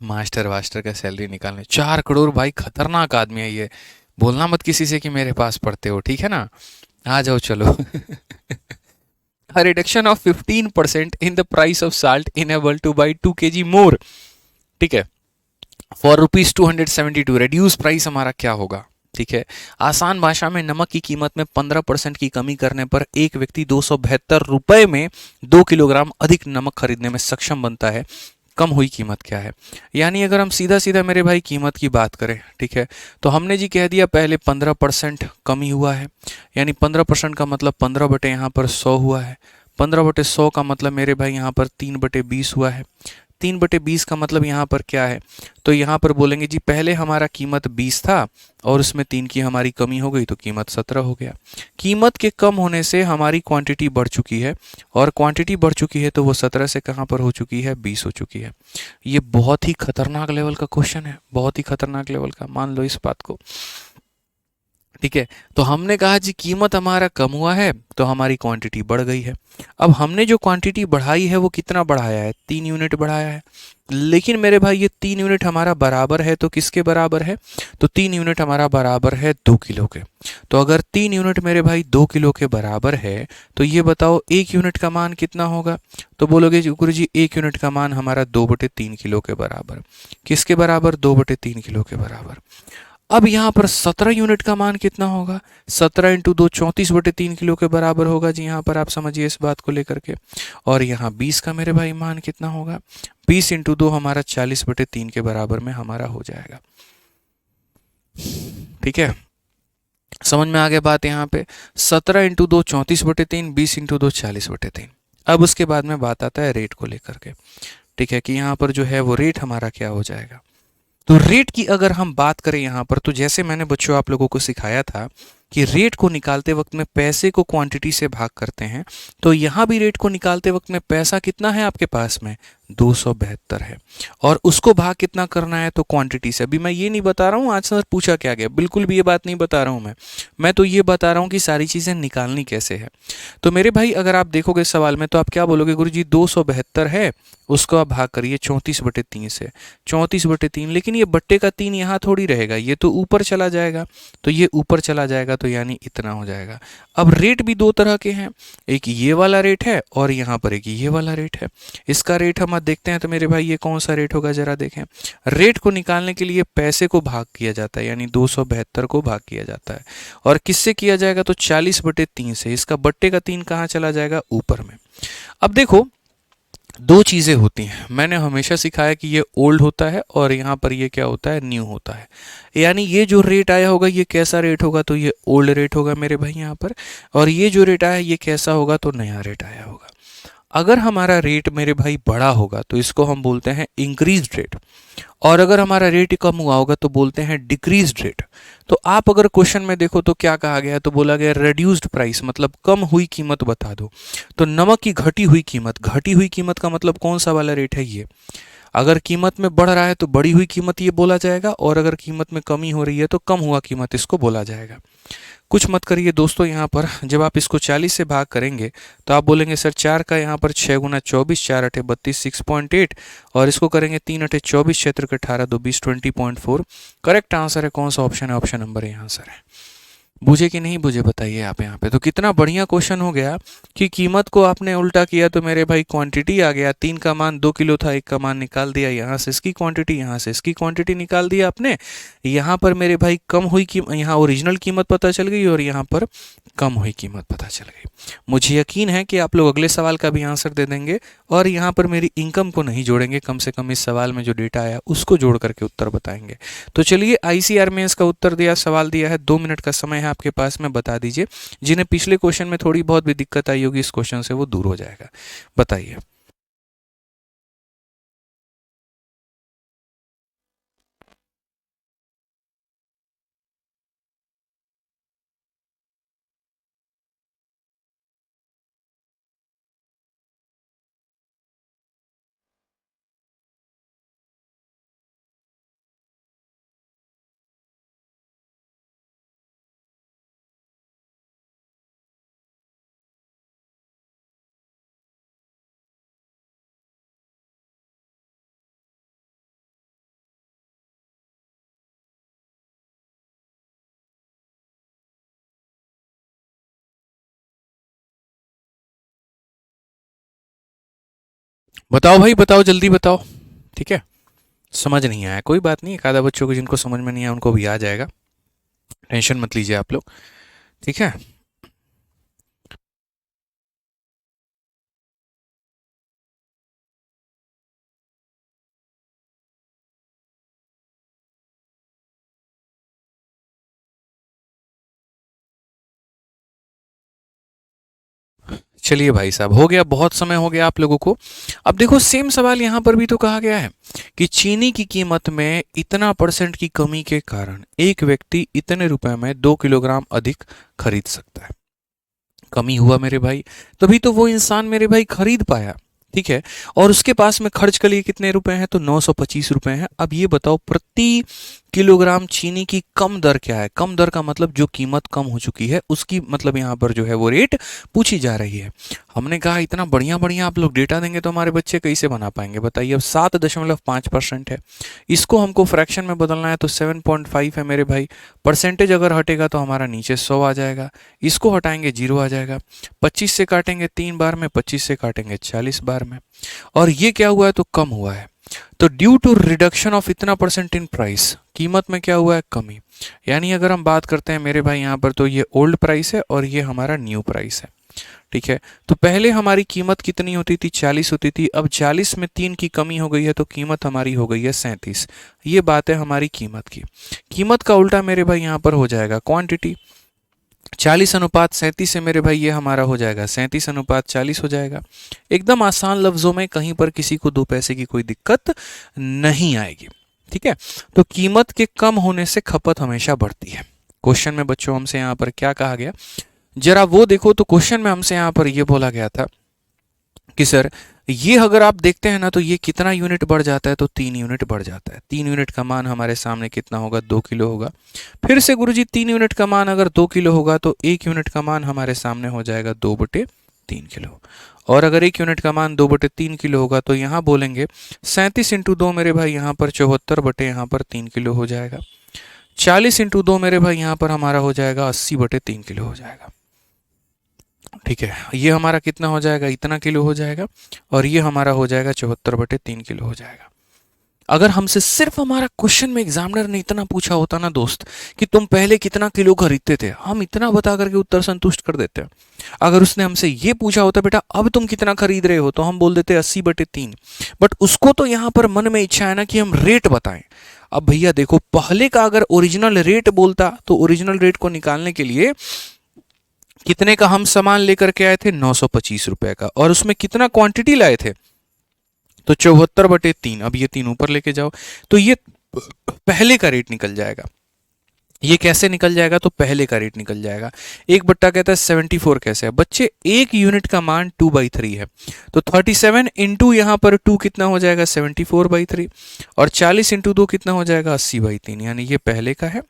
मास्टर वास्टर का सैलरी निकालने 4 करोड़, भाई खतरनाक आदमी है ये। बोलना मत किसी से कि मेरे पास पढ़ते हो, ठीक है ना। आ जाओ चलो। A reduction of 15% in the price of salt enabled to buy 2 kg more, ठीक है, फॉर ₹272। रिड्यूस प्राइस हमारा क्या होगा, ठीक है। आसान भाषा में नमक की कीमत में 15% की कमी करने पर एक व्यक्ति 272 रुपये में 2 किलोग्राम अधिक नमक खरीदने में सक्षम बनता है। कम हुई कीमत क्या है, यानी अगर हम सीधा सीधा मेरे भाई कीमत की बात करें, ठीक है, तो हमने जी कह दिया पहले 15% कमी हुआ है, यानी 15% का मतलब 15 बटे यहाँ पर 100 हुआ है। 15 बटे 100 का मतलब मेरे भाई यहाँ पर 3 बटे 20 हुआ है। 3 बटे 20 का मतलब यहाँ पर क्या है, तो यहाँ पर बोलेंगे जी पहले हमारा कीमत 20 था और उसमें 3 की हमारी कमी हो गई तो कीमत 17 हो गया। कीमत के कम होने से हमारी क्वांटिटी बढ़ चुकी है, और क्वांटिटी बढ़ चुकी है तो वो 17 से कहाँ पर हो चुकी है, 20 हो चुकी है। ये बहुत ही खतरनाक लेवल का क्वेश्चन है, बहुत ही खतरनाक लेवल का, मान लो इस बात को, ठीक है। तो हमने कहा जी कीमत हमारा कम हुआ है तो हमारी क्वांटिटी बढ़ गई है। अब हमने जो क्वांटिटी बढ़ाई है वो कितना बढ़ाया है, 3 यूनिट बढ़ाया है। लेकिन मेरे भाई ये 3 यूनिट हमारा बराबर है तो किसके बराबर है, तो 3 यूनिट हमारा बराबर है 2 किलो के। तो अगर 3 यूनिट मेरे भाई 2 किलो के बराबर है तो ये बताओ 1 यूनिट का मान कितना होगा। तो बोलोगे जी गुरु जी 1 यूनिट का मान हमारा 2/3 किलो के बराबर। किसके बराबर, 2/3 किलो के बराबर। अब यहाँ पर 17 यूनिट का मान कितना होगा, 17 × 2 34/3 किलो के बराबर होगा जी। यहाँ पर आप समझिए इस बात को लेकर के। और यहाँ 20 का मेरे भाई मान कितना होगा, 20 × 2 हमारा 40/3 के बराबर में हमारा हो जाएगा। ठीक है, समझ में आ गया बात यहाँ पे। 17 × 2 34/3, 20 × 2 40/3। अब उसके बाद में बात आता है रेट को लेकर के। ठीक है, कि यहाँ पर जो है वो रेट हमारा क्या हो जाएगा। तो रेट की अगर हम बात करें यहाँ पर, तो जैसे मैंने बच्चों आप लोगों को सिखाया था कि रेट को निकालते वक्त में पैसे को क्वांटिटी से भाग करते हैं, तो यहाँ भी रेट को निकालते वक्त में पैसा कितना है आपके पास में, 272 है। और उसको भाग कितना करना है, तो क्वांटिटी से। अभी मैं ये नहीं बता रहा हूँ आज सर पूछा क्या गया, बिल्कुल भी ये बात नहीं बता रहा हूँ मैं तो ये बता रहा हूँ कि सारी चीज़ें निकालनी कैसे है। तो मेरे भाई अगर आप देखोगे सवाल में तो आप क्या बोलोगे, गुरु जी 272 है, उसको आप भाग करिए 34/3 से, 34/3। लेकिन ये बट्टे का 3 यहाँ थोड़ी रहेगा, ये तो ऊपर चला जाएगा। तो ये ऊपर चला जाएगा तो यानी इतना हो जाएगा। अब रेट भी दो तरह के हैं, एक ये वाला रेट है और यहाँ पर एक ये वाला रेट है। इसका रेट हम देखते हैं तो मेरे भाई ये कौन सा रेट होगा जरा देखें। रेट को निकालने के लिए पैसे को भाग किया जाता है, यानी 272 को भाग किया जाता है। और किससे किया जाएगा, तो 40/3 से। इसका बट्टे का 3 कहाँ चला जाएगा, ऊपर में। अब देखो दो चीज़ें होती हैं, मैंने हमेशा सिखाया कि ये ओल्ड होता है और यहाँ पर ये क्या होता है, न्यू होता है। यानी ये जो रेट आया होगा ये कैसा रेट होगा, तो ये ओल्ड रेट होगा मेरे भाई यहाँ पर। और ये जो रेट आया ये कैसा होगा, तो नया रेट आया होगा। अगर हमारा रेट मेरे भाई बड़ा होगा तो इसको हम बोलते हैं इंक्रीज रेट, और अगर हमारा रेट कम हुआ होगा तो बोलते हैं डिक्रीज रेट। तो आप अगर क्वेश्चन में देखो तो क्या कहा गया है, तो बोला गया रिड्यूस्ड प्राइस, मतलब कम हुई कीमत बता दो। तो नमक की घटी हुई कीमत, घटी हुई कीमत का मतलब कौन सा वाला रेट है, ये। अगर कीमत में बढ़ रहा है तो बढ़ी हुई कीमत ये बोला जाएगा, और अगर कीमत में कमी हो रही है तो कम हुआ कीमत इसको बोला जाएगा। कुछ मत करिए दोस्तों, यहाँ पर जब आप इसको 40 से भाग करेंगे तो आप बोलेंगे सर 4 का यहाँ पर 6 × 24, 4 × 8 = 32, 6.8। और इसको करेंगे 3 × 8 = 24, 6 × 18 = 20, 20.4। करेक्ट आंसर है कौन सा ऑप्शन है, ऑप्शन नंबर ए आंसर है। बुझे कि नहीं बुझे बताइए आप यहाँ पे। तो कितना बढ़िया क्वेश्चन हो गया कि कीमत को आपने उल्टा किया तो मेरे भाई क्वांटिटी आ गया। 3 का मान 2 किलो था, 1 का मान निकाल दिया, यहाँ से इसकी क्वांटिटी, यहाँ से इसकी क्वांटिटी निकाल दिया आपने। यहाँ पर मेरे भाई कम हुई कीमत, यहाँ ओरिजिनल कीमत पता चल गई और यहाँ पर कम हुई कीमत पता चल गई। मुझे यकीन है कि आप लोग अगले सवाल का भी आंसर दे देंगे और यहाँ पर मेरी इनकम को नहीं जोड़ेंगे, कम से कम इस सवाल में जो डेटा आया उसको जोड़ करके उत्तर बताएंगे। तो चलिए आईसीआर में इसका उत्तर दिया, सवाल दिया है, 2 मिनट का समय है आपके पास में, बता दीजिए। जिन्हें पिछले क्वेश्चन में थोड़ी बहुत भी दिक्कत आई होगी इस क्वेश्चन से वो दूर हो जाएगा, बताइए। बताओ भाई बताओ, जल्दी बताओ। ठीक है, समझ नहीं आया कोई बात नहीं, एक आधा बच्चों को जिनको समझ में नहीं आया उनको भी आ जाएगा, टेंशन मत लीजिए आप लोग। ठीक है, चलिए भाई साहब हो गया, बहुत समय हो गया आप लोगों को। अब देखो सेम सवाल यहाँ पर भी तो कहा गया है कि चीनी की कीमत में इतना % की कमी के कारण एक व्यक्ति इतने रुपए में 2 किलोग्राम अधिक खरीद सकता है। कमी हुआ मेरे भाई, तभी तो वो इंसान मेरे भाई खरीद पाया। ठीक है। और उसके पास में खर्च के लिए कितने रुपए हैं, तो 925 रुपए हैं। अब ये बताओ प्रति किलोग्राम चीनी की कम दर क्या है। कम दर का मतलब जो कीमत कम हो चुकी है उसकी मतलब यहाँ पर जो है वो रेट पूछी जा रही है। हमने कहा इतना बढ़िया बढ़िया आप लोग डेटा देंगे तो हमारे बच्चे कैसे बना पाएंगे बताइए। अब 7.5% है, इसको हमको फ्रैक्शन में बदलना है तो 7.5 है मेरे भाई। परसेंटेज अगर हटेगा तो हमारा नीचे 100 आ जाएगा, इसको हटाएंगे 0 आ जाएगा। 25 से काटेंगे 3 बार में, 25 से काटेंगे 40 बार में। और ये क्या हुआ है, तो कम हुआ है। तो ड्यू टू रिडक्शन ऑफ इतना परसेंट इन प्राइस, कीमत में क्या हुआ है, कमी। यानी अगर हम बात करते हैं मेरे भाई यहाँ पर, तो ये ओल्ड प्राइस है और ये हमारा न्यू प्राइस है। ठीक है। तो पहले हमारी कीमत कितनी होती थी, 40 होती थी। अब 40 में 3 की कमी हो गई है तो कीमत हमारी हो गई है 37। ये बात है हमारी कीमत की। कीमत का उल्टा मेरे भाई यहाँ पर हो जाएगा क्वांटिटी। 40:37 से मेरे भाई ये हमारा हो जाएगा 37:40 हो जाएगा। एकदम आसान लफ्जों में, कहीं पर किसी को 2 पैसे की कोई दिक्कत नहीं आएगी। ठीक है। तो कीमत के कम होने से खपत हमेशा बढ़ती है। क्वेश्चन में बच्चों हमसे यहाँ पर क्या कहा गया, जरा वो देखो। तो क्वेश्चन में हमसे यहाँ पर ये बोला गया था कि सर ये अगर आप देखते हैं ना तो ये कितना यूनिट बढ़ जाता है, तो 3 यूनिट बढ़ जाता है। 3 यूनिट का मान हमारे सामने कितना होगा, 2 किलो होगा। फिर से गुरुजी 3 यूनिट का मान अगर 2 किलो होगा तो 1 यूनिट का मान हमारे सामने हो जाएगा 2/3 किलो। और अगर 1 यूनिट का मान 2/3 किलो होगा तो यहाँ बोलेंगे 37 इंटू 2 मेरे भाई यहाँ पर 74 बटे यहाँ पर 3 किलो हो जाएगा। 40 इंटू 2 मेरे भाई यहाँ पर हमारा हो जाएगा 80/3 किलो हो जाएगा। ठीक है। ये हमारा कितना हो जाएगा, इतना किलो हो जाएगा। और ये हमारा हो जाएगा 74/3 किलो हो जाएगा। अगर हमसे सिर्फ हमारा क्वेश्चन में एग्जामिनर ने इतना पूछा होता ना दोस्त कि तुम पहले कितना किलो खरीदते थे, हम इतना बता करके उत्तर संतुष्ट कर देते हैं। अगर उसने हमसे ये पूछा होता बेटा अब तुम कितना खरीद रहे हो, तो हम बोल देते 80/3। बट उसको तो यहाँ पर मन में इच्छा है ना कि हम रेट बताएं। अब भैया देखो, पहले का अगर ओरिजिनल रेट बोलता तो ओरिजिनल रेट को निकालने के लिए कितने का हम सामान लेकर के आए थे, 925 रुपए का। और उसमें कितना क्वांटिटी लाए थे, तो 74/3। अब ये 3 ऊपर लेके जाओ तो ये पहले का रेट निकल जाएगा। ये कैसे निकल जाएगा, तो पहले का रेट निकल जाएगा। 1 बट्टा कहता है 74 कैसे है बच्चे, 1 यूनिट का मान 2/3 है। तो 37 इंटू यहाँ पर 2 कितना हो जाएगा, 74/3। और 40 इंटू 2 कितना हो जाएगा, 80/3। यानी ये पहले का है,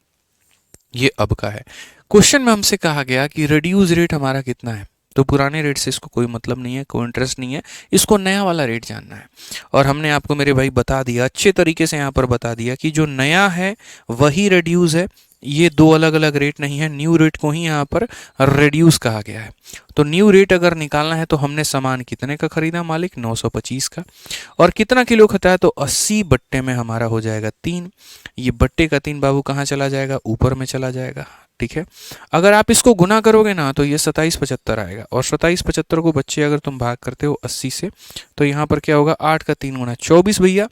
ये अब का है। क्वेश्चन में हमसे कहा गया कि रिड्यूस रेट हमारा कितना है, तो पुराने रेट से इसको कोई मतलब नहीं है, कोई इंटरेस्ट नहीं है, इसको नया वाला रेट जानना है। और हमने आपको मेरे भाई बता दिया, अच्छे तरीके से यहाँ पर बता दिया कि जो नया है वही रिड्यूस है। ये 2 अलग अलग रेट नहीं है, न्यू रेट को ही यहाँ पर रिड्यूस कहा गया है। तो न्यू रेट अगर निकालना है तो हमने सामान कितने का खरीदा मालिक, 925 का। और कितना किलो खाता है, तो 80 बट्टे में हमारा हो जाएगा 3। ये बट्टे का 3 बाबू कहाँ चला जाएगा, ऊपर में चला जाएगा। ठीक है। अगर आप इसको गुना करोगे ना तो ये 2775 आएगा। और 2775 को बच्चे अगर तुम भाग करते हो 80 से, तो यहाँ पर क्या होगा, 8 का 3 गुना 24 भैया,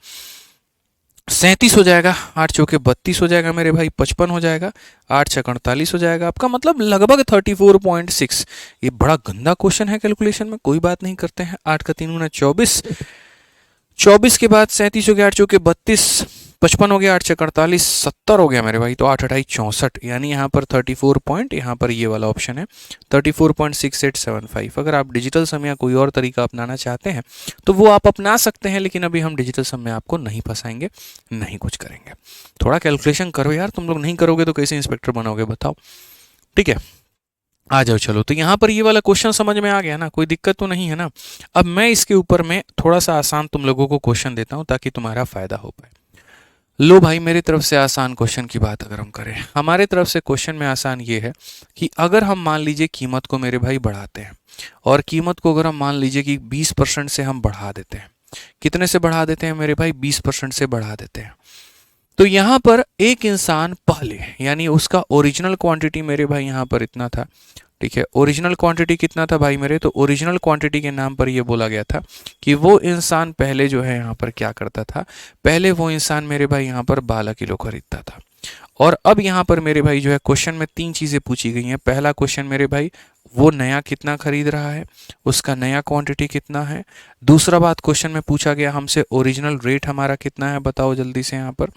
37 हो जाएगा। 8 चौके 32 हो जाएगा मेरे भाई, 55 हो जाएगा। 8 छः 48 हो जाएगा। आपका मतलब लगभग 34.6। ये बड़ा गंदा क्वेश्चन है कैलकुलेशन में, कोई बात नहीं करते हैं। 8 का 3 गुना 24, 24 के बाद 37 हो गया, 8 चौके 32, 55 हो गया, 8 छः 48, 70 हो गया मेरे भाई। तो 8 अठाई 64, यानी यहाँ पर 34 पॉइंट, यहाँ पर ये वाला ऑप्शन है 34.6875। अगर आप डिजिटल सम या कोई और तरीका अपनाना चाहते हैं तो वो आप अपना सकते हैं, लेकिन अभी हम डिजिटल सम में आपको नहीं फंसाएंगे, नहीं कुछ करेंगे। थोड़ा कैलकुलेशन करो यार, तुम लोग नहीं करोगे तो कैसे इंस्पेक्टर बनोगे बताओ। ठीक है, आ जाओ चलो। तो यहाँ पर ये वाला क्वेश्चन समझ में आ गया ना, कोई दिक्कत तो नहीं है ना। अब मैं इसके ऊपर में थोड़ा सा आसान तुम लोगों को क्वेश्चन देता हूँ ताकि तुम्हारा फायदा हो पाए। लो भाई, मेरी तरफ से आसान क्वेश्चन की बात अगर हम करें, हमारे तरफ से क्वेश्चन में आसान ये है कि अगर हम मान लीजिए कीमत को मेरे भाई बढ़ाते हैं, और कीमत को अगर हम मान लीजिए कि 20% से हम बढ़ा देते हैं। कितने से बढ़ा देते हैं मेरे भाई, 20% से बढ़ा देते हैं। तो यहाँ पर एक इंसान पहले, यानी उसका ओरिजिनल क्वांटिटी मेरे भाई यहाँ पर इतना था। ठीक है, ओरिजिनल क्वांटिटी कितना था भाई मेरे, तो ओरिजिनल क्वांटिटी के नाम पर ये बोला गया था कि वो इंसान पहले जो है यहाँ पर क्या करता था, पहले वो इंसान मेरे भाई यहाँ पर 12 किलो खरीदता था। और अब यहाँ पर मेरे भाई जो है क्वेश्चन में 3 चीज़ें पूछी गई हैं। पहला क्वेश्चन मेरे भाई, वो नया कितना खरीद रहा है, उसका नया क्वांटिटी कितना है। दूसरा बात, क्वेश्चन में पूछा गया हमसे ओरिजिनल रेट हमारा कितना है, बताओ जल्दी से यहाँ पर।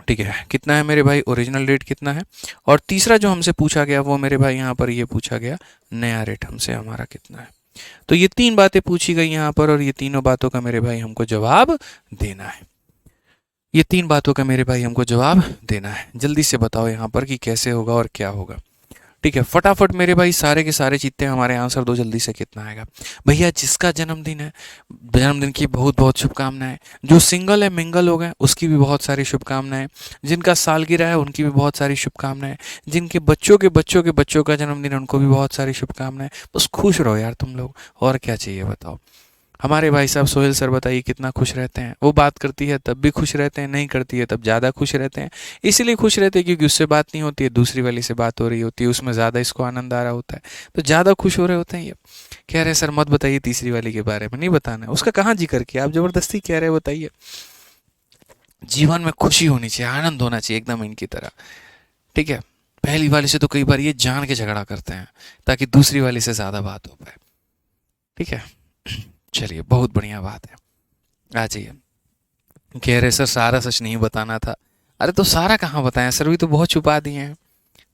ठीक है, कितना है मेरे भाई, ओरिजिनल रेट कितना है। और तीसरा जो हमसे पूछा गया वो मेरे भाई यहाँ पर ये पूछा गया, नया रेट हमसे हमारा कितना है। तो ये 3 बातें पूछी गई यहाँ पर और ये तीनों बातों का मेरे भाई हमको जवाब देना है। ये 3 बातों का मेरे भाई हमको जवाब देना है। जल्दी से बताओ यहाँ पर कि कैसे होगा और क्या होगा। ठीक है, फटाफट मेरे भाई सारे के सारे जीतते हैं हमारे आंसर दो जल्दी से, कितना आएगा भैया। जिसका जन्मदिन है, जन्मदिन की बहुत बहुत शुभकामनाएं। जो सिंगल है, मिंगल हो गए, उसकी भी बहुत सारी शुभकामनाएं। जिनका सालगिरह है उनकी भी बहुत सारी शुभकामनाएं। जिनके बच्चों के बच्चों के बच्चों का जन्मदिन है उनको भी बहुत सारी शुभकामनाएं। बस खुश रहो यार तुम लोग, और क्या चाहिए बताओ। हमारे भाई साहब सोहेल सर बताइए कितना खुश रहते हैं। वो बात करती है तब भी खुश रहते हैं, नहीं करती है तब ज़्यादा खुश रहते हैं। इसीलिए खुश रहते हैं क्योंकि उससे बात नहीं होती है, दूसरी वाली से बात हो रही होती है, उसमें ज़्यादा इसको आनंद आ रहा होता है, तो ज़्यादा खुश हो रहे होते हैं। ये कह रहे हैं सर मत बताइए तीसरी वाली के बारे में, नहीं बताना है उसका, कहाँ जिक्र किया आप, ज़बरदस्ती कह रहे बताइए। जीवन में खुशी होनी चाहिए, आनंद होना चाहिए एकदम इनकी तरह। ठीक है, पहली वाली से तो कई बार ये जान के झगड़ा करते हैं ताकि दूसरी वाली से ज़्यादा बात हो पाए। ठीक है, चलिए बहुत बढ़िया बात है। आ जाइए। कह रहे सर सारा सच नहीं बताना था। अरे तो सारा कहाँ बताएं सर, भी तो बहुत छुपा दिए हैं।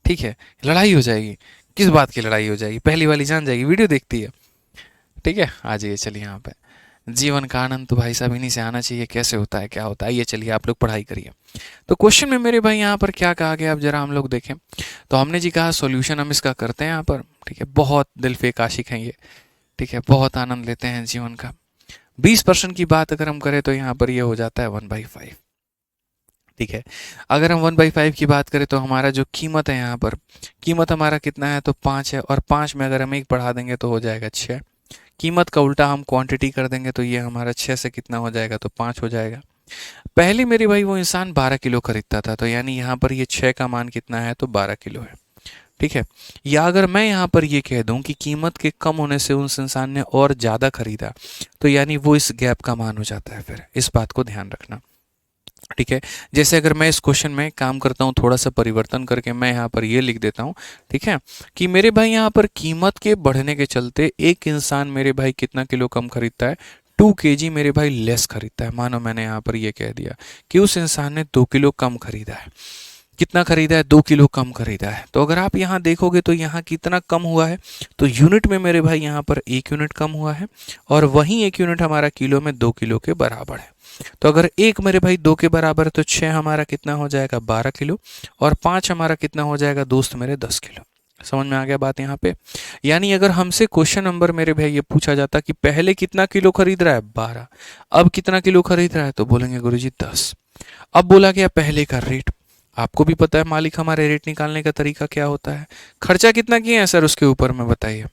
ठीक है, लड़ाई हो जाएगी। किस बात की लड़ाई हो जाएगी, पहली वाली जान जाएगी, वीडियो देखती है। ठीक है, आ जाइए चलिए यहाँ पे। जीवन का आनंद तो भाई साहब इन्हीं से आना चाहिए, कैसे होता है क्या होता है, ये चलिए आप लोग पढ़ाई करिए। तो क्वेश्चन में मेरे भाई यहाँ पर क्या कहा गया, अब जरा हम लोग देखें। तो हमने जी कहा सॉल्यूशन हम इसका करते हैं यहाँ पर। ठीक है, बहुत दिल पे आशिक हैं ये। ठीक है, बहुत आनंद लेते हैं जीवन का। 20% की बात अगर हम करें तो यहाँ पर ये हो जाता है 1/5। ठीक है, अगर हम 1/5 की बात करें तो हमारा जो कीमत है यहाँ पर, कीमत हमारा कितना है तो 5 है, और 5 में अगर हम 1 बढ़ा देंगे तो हो जाएगा 6। कीमत का उल्टा हम क्वांटिटी कर देंगे तो ये हमारा 6 से कितना हो जाएगा तो 5 हो जाएगा। पहले मेरे भाई वो इंसान 12 किलो खरीदता था, तो यानी यहाँ पर ये 6 का मान कितना है तो 12 किलो है। ठीक है, या अगर मैं यहाँ पर ये कह दूं कि कीमत के कम होने से उस इंसान ने और ज़्यादा खरीदा, तो यानी वो इस गैप का मान हो जाता है। फिर इस बात को ध्यान रखना। ठीक है, जैसे अगर मैं इस क्वेश्चन में काम करता हूँ, थोड़ा सा परिवर्तन करके मैं यहाँ पर ये लिख देता हूँ। ठीक है, कि मेरे भाई यहाँ पर कीमत के बढ़ने के चलते एक इंसान मेरे भाई कितना किलो कम खरीदता है, 2 kg मेरे भाई लेस खरीदता है। मानो मैंने यहाँ पर ये कह दिया कि उस इंसान ने 2 किलो कम खरीदा है। कितना खरीदा है, 2 किलो कम खरीदा है। तो अगर आप यहाँ देखोगे तो यहाँ कितना कम हुआ है, तो यूनिट में मेरे भाई यहाँ पर 1 यूनिट कम हुआ है, और वहीं 1 यूनिट हमारा किलो में 2 किलो के बराबर है। तो अगर 1 मेरे भाई 2 के बराबर है तो 6 हमारा कितना हो जाएगा 12 किलो, और 5 हमारा कितना हो जाएगा दोस्त मेरे 10 किलो। समझ में आ गया बात यहाँ पे। यानी अगर हमसे क्वेश्चन नंबर मेरे भाई ये पूछा जाता कि पहले कितना किलो खरीद रहा है 12, अब कितना किलो खरीद रहा है, तो बोलेंगे गुरुजी 10। अब बोला गया पहले का रेट, आपको भी पता है मालिक हमारे रेट निकालने का तरीका क्या होता है। खर्चा कितना किए हैं सर उसके ऊपर में बताइए।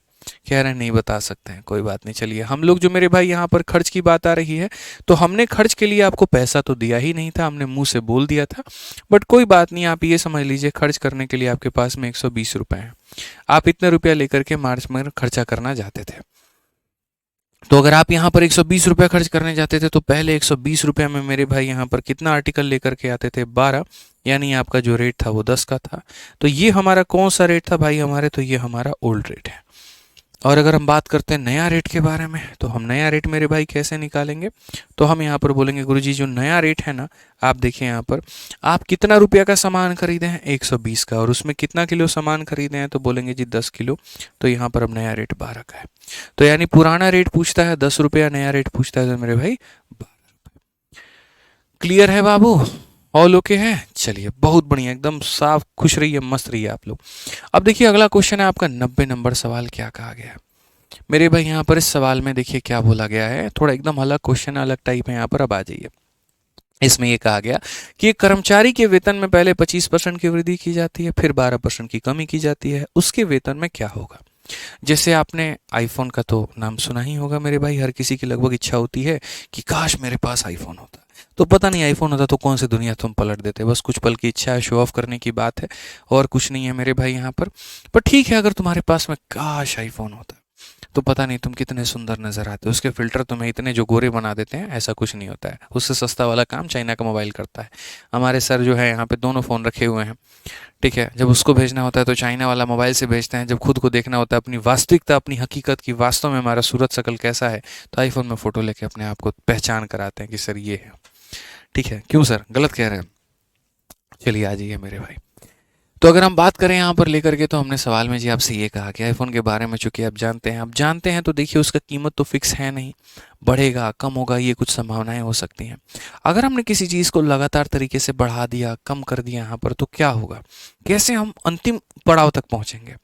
कह रहे हैं नहीं बता सकते हैं, कोई बात नहीं। चलिए हम लोग जो मेरे भाई यहाँ पर खर्च की बात आ रही है, तो हमने खर्च के लिए आपको पैसा तो दिया ही नहीं था, हमने मुंह से बोल दिया था। बट कोई बात नहीं, आप ये समझ लीजिए खर्च करने के लिए आपके पास में 120 रुपये हैं। आप इतने रुपया लेकर के मार्च में खर्चा करना चाहते थे। तो अगर आप यहाँ पर 120 रुपया खर्च करने जाते थे तो पहले 120 रुपया में मेरे भाई यहाँ पर कितना आर्टिकल लेकर के आते थे 12, यानी आपका जो रेट था वो 10 का था। तो ये हमारा कौन सा रेट था भाई हमारे, तो ये हमारा ओल्ड रेट है। और अगर हम बात करते हैं नया रेट के बारे में, तो हम नया रेट मेरे भाई कैसे निकालेंगे, तो हम यहाँ पर बोलेंगे गुरुजी जो नया रेट है ना, आप देखिए यहाँ पर आप कितना रुपया का सामान खरीदे हैं 120 का, और उसमें कितना किलो सामान खरीदे हैं, तो बोलेंगे जी 10 किलो। तो यहाँ पर अब नया रेट 12 का है। तो यानी पुराना रेट पूछता है 10 रुपया, नया रेट पूछता है तो मेरे भाई 12। क्लियर है बाबू, ऑल ओके है। चलिए बहुत बढ़िया, एकदम साफ, खुश रहिए, मस्त रहिए आप लोग। अब देखिए अगला क्वेश्चन है आपका 90 नंबर सवाल। क्या कहा गया है मेरे भाई यहाँ पर इस सवाल में, देखिए क्या बोला गया है, थोड़ा एकदम अलग क्वेश्चन, अलग टाइप है यहाँ पर। अब आ जाइए, इसमें ये कहा गया कि एक कर्मचारी के वेतन में पहले 25% की वृद्धि की जाती है, फिर 12% की कमी की जाती है, उसके वेतन में क्या होगा। जैसे आपने आईफोन का तो नाम सुना ही होगा मेरे भाई, हर किसी की लगभग इच्छा होती है कि काश मेरे पास आईफोन होता। तो पता नहीं आईफोन होता तो कौन सी दुनिया तुम पलट देते, बस कुछ पल की इच्छा है, शो ऑफ करने की बात है, और कुछ नहीं है मेरे भाई यहाँ पर ठीक है, अगर तुम्हारे पास में काश आईफोन होता तो पता नहीं तुम कितने सुंदर नजर आते, उसके फिल्टर तुम्हें इतने जो गोरे बना देते हैं, ऐसा कुछ नहीं होता है। उससे सस्ता वाला काम चाइना का मोबाइल करता है। हमारे सर जो है यहाँ पे दोनों फ़ोन रखे हुए हैं। ठीक है, जब उसको भेजना होता है तो चाइना वाला मोबाइल से भेजते हैं, जब खुद को देखना होता है अपनी वास्तविकता, अपनी हकीकत की, वास्तव में हमारा सूरत शकल कैसा है, तो आईफोन में फ़ोटो लेके अपने आप को पहचान कराते हैं कि सर ये है। ठीक है, क्यों सर गलत कह रहे हैं। चलिए आ जाइए मेरे भाई। तो अगर हम बात करें यहाँ पर लेकर के, तो हमने सवाल में जी आपसे ये कहा कि आईफोन के बारे में चूंकि आप जानते हैं तो देखिए उसका कीमत तो फिक्स है नहीं, बढ़ेगा कम होगा ये कुछ संभावनाएं हो सकती हैं। अगर हमने किसी चीज़ को लगातार तरीके से बढ़ा दिया, कम कर दिया यहाँ पर, तो क्या होगा, कैसे हम अंतिम पड़ाव तक पहुंचेंगे।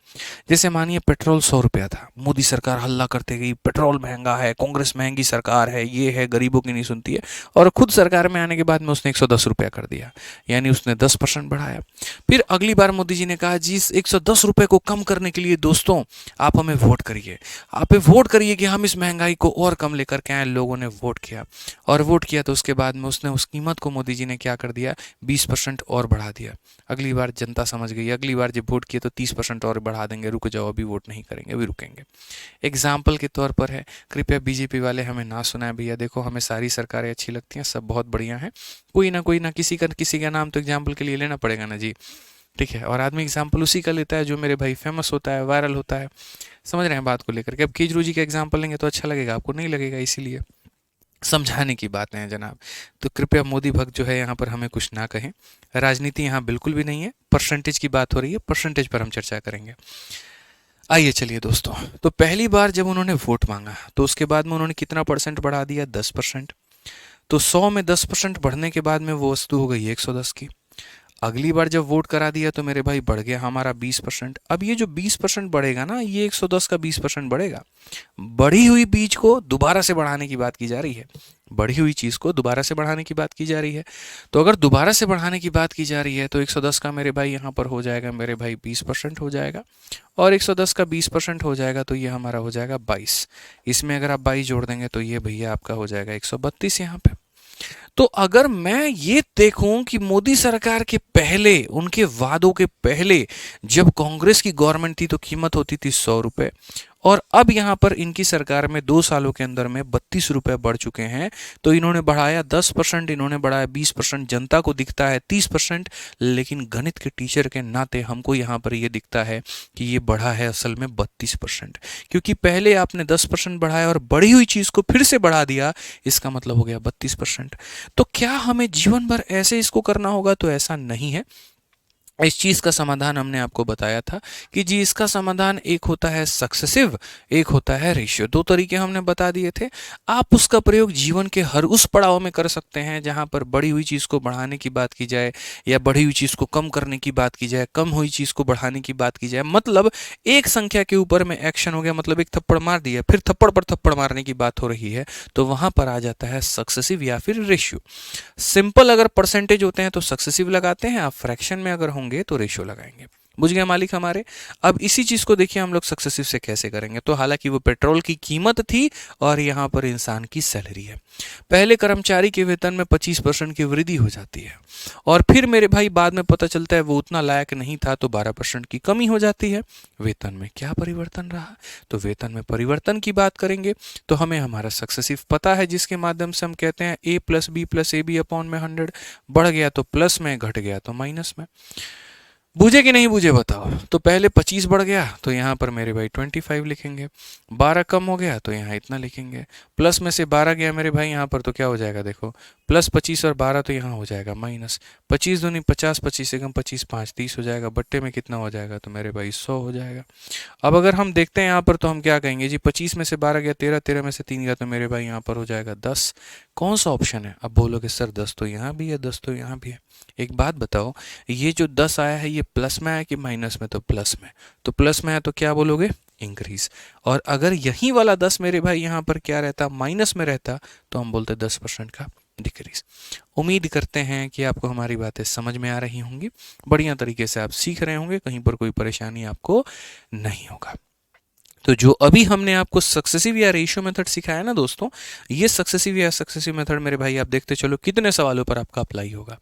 जैसे मानिए पेट्रोल 100 रुपया था, मोदी सरकार हल्ला करते गई पेट्रोल महंगा है, कांग्रेस महंगी सरकार है, ये है, गरीबों की नहीं सुनती है, और खुद सरकार में आने के बाद में उसने 110 रुपया कर दिया, यानी उसने 10% बढ़ाया। फिर अगली बार मोदी जी ने कहा जी 110 रुपये को कम करने के लिए दोस्तों आप हमें वोट करिए, आप वोट करिए कि हम इस महंगाई को और कम लेकर के आए। लोगों ने वोट किया, और वोट किया तो उसके बाद में उसने उस कीमत को मोदी जी ने क्या कर दिया, 20% और बढ़ा दिया। अगली बार जनता समझ गई, अगली बार जब वोट किए तो 30% और बढ़ा देंगे, रुक जाओ अभी वोट नहीं करेंगे, अभी रुकेंगे। एग्जाम्पल के तौर पर है, कृपया बीजेपी वाले हमें ना सुनाए भैया, देखो हमें सारी सरकारें अच्छी लगती हैं, सब बहुत बढ़िया हैं, कोई ना किसी का नाम तो एग्जाम्पल के लिए लेना पड़ेगा ना जी, ठीक है। और आदमी एग्जाम्पल उसी का लेता है जो मेरे भाई फेमस होता है, वायरल होता है। समझ रहे हैं बात को लेकर के। अब केजरीवाल जी का एग्जाम्पल लेंगे तो अच्छा लगेगा, आपको नहीं लगेगा, इसीलिए समझाने की बातें हैं जनाब। तो कृपया मोदी भक्त जो है यहाँ पर हमें कुछ ना कहें, राजनीति यहाँ बिल्कुल भी नहीं है, परसेंटेज की बात हो रही है, परसेंटेज पर हम चर्चा करेंगे। आइए चलिए दोस्तों, तो पहली बार जब उन्होंने वोट मांगा तो उसके बाद में उन्होंने कितना परसेंट बढ़ा दिया, 10%। तो 100 में 10% बढ़ने के बाद में वो वस्तु हो गई 110 की। अगली बार जब वोट करा दिया तो मेरे भाई बढ़ गया हमारा 20%। अब ये जो 20% बढ़ेगा ना, ये 110 का 20% बढ़ेगा। बढ़ी हुई बीज को दोबारा से बढ़ाने की बात की जा रही है, बढ़ी हुई चीज़ को दोबारा से बढ़ाने की बात की जा रही है। तो अगर दोबारा से बढ़ाने की बात की जा रही है तो 110 का मेरे भाई यहाँ पर हो जाएगा मेरे भाई 20% हो जाएगा, और 110 का 20% हो जाएगा तो ये हमारा हो जाएगा 22। इसमें अगर आप 22 जोड़ देंगे तो ये भैया आपका हो जाएगा 132 यहाँ पे। तो अगर मैं ये देखूं कि मोदी सरकार के पहले, उनके वादों के पहले जब कांग्रेस की गवर्नमेंट थी तो कीमत होती थी 100 रुपए, और अब यहां पर इनकी सरकार में 2 सालों के अंदर में 32 रुपए बढ़ चुके हैं। तो इन्होंने बढ़ाया 10%, इन्होंने बढ़ाया 20%, जनता को दिखता है 30%, लेकिन गणित के टीचर के नाते हमको यहाँ पर ये दिखता है कि ये बढ़ा है असल में 32%, क्योंकि पहले आपने 10% बढ़ाया और बढ़ी हुई चीज़ को फिर से बढ़ा दिया, इसका मतलब हो गया 32%। तो क्या हमें जीवन भर ऐसे इसको करना होगा, तो ऐसा नहीं है। इस चीज़ का समाधान हमने आपको बताया था कि जी इसका समाधान एक होता है सक्सेसिव, एक होता है रेशियो, दो तरीके हमने बता दिए थे। आप उसका प्रयोग जीवन के हर उस पड़ाव में कर सकते हैं जहां पर बढ़ी हुई चीज़ को बढ़ाने की बात की जाए, या बढ़ी हुई चीज़ को कम करने की बात की जाए, कम हुई चीज़ को बढ़ाने की बात की जाए। मतलब एक संख्या के ऊपर में एक्शन हो गया, मतलब एक थप्पड़ मार दिया, फिर थप्पड़ पर थप्पड़ मारने की बात हो रही है, तो वहां पर आ जाता है सक्सेसिव या फिर रेशियो। सिंपल अगर परसेंटेज होते हैं तो सक्सेसिव लगाते हैं, आप फ्रैक्शन में अगर होंगे तो रेशियो लगाएंगे। बुझ गए मालिक हमारे। अब इसी चीज को देखिए हम लोग सक्सेसिव से कैसे करेंगे। तो हालांकि वो पेट्रोल की कीमत थी और यहाँ पर इंसान की सैलरी है। पहले कर्मचारी के वेतन में 25% की वृद्धि हो जाती है, और फिर मेरे भाई बाद में पता चलता है वो उतना लायक नहीं था तो 12% की कमी हो जाती है। वेतन में क्या परिवर्तन रहा, तो वेतन में परिवर्तन की बात करेंगे तो हमें हमारा सक्सेसिव पता है, जिसके माध्यम से हम कहते हैं a plus B plus A B upon में 100। बढ़ गया तो प्लस में, घट गया तो माइनस में। बूझे कि नहीं बूझे बताओ। तो पहले 25 बढ़ गया तो यहाँ पर मेरे भाई 25 लिखेंगे, 12 कम हो गया तो यहाँ इतना लिखेंगे, प्लस में से 12 गया मेरे भाई यहाँ पर तो क्या हो जाएगा, देखो प्लस 25 और 12 तो यहाँ हो जाएगा माइनस। 25 दूनी 50, 25 एकम 25, 5 30 हो जाएगा, बट्टे में कितना हो जाएगा, तो मेरे भाई 100 हो जाएगा। अब अगर हम देखते हैं यहाँ पर तो हम क्या कहेंगे जी, 25 में से 12 गया 13, 13 में से 3 गया तो मेरे भाई यहाँ पर हो जाएगा 10। कौन सा ऑप्शन है। अब बोलोगे सर 10 तो यहाँ भी है, 10 तो यहाँ भी है। एक बात बताओ, ये जो 10 आया है ये प्लस में आया कि माइनस में, तो प्लस में। तो प्लस में आया तो क्या बोलोगे, इंक्रीज। और अगर यही वाला 10 मेरे भाई यहाँ पर क्या रहता, माइनस में रहता, तो हम बोलते 10% का डिक्रीज। उम्मीद करते हैं कि आपको हमारी बातें समझ में आ रही होंगी, बढ़िया तरीके से आप सीख रहे होंगे, कहीं पर कोई परेशानी आपको नहीं होगा। तो जो अभी हमने आपको सक्सेसिव या रेशियो मेथड सिखाया ना दोस्तों, ये सक्सेसिव या सक्सेसिव मेथड मेरे भाई आप देखते चलो कितने सवालों पर आपका अप्लाई होगा।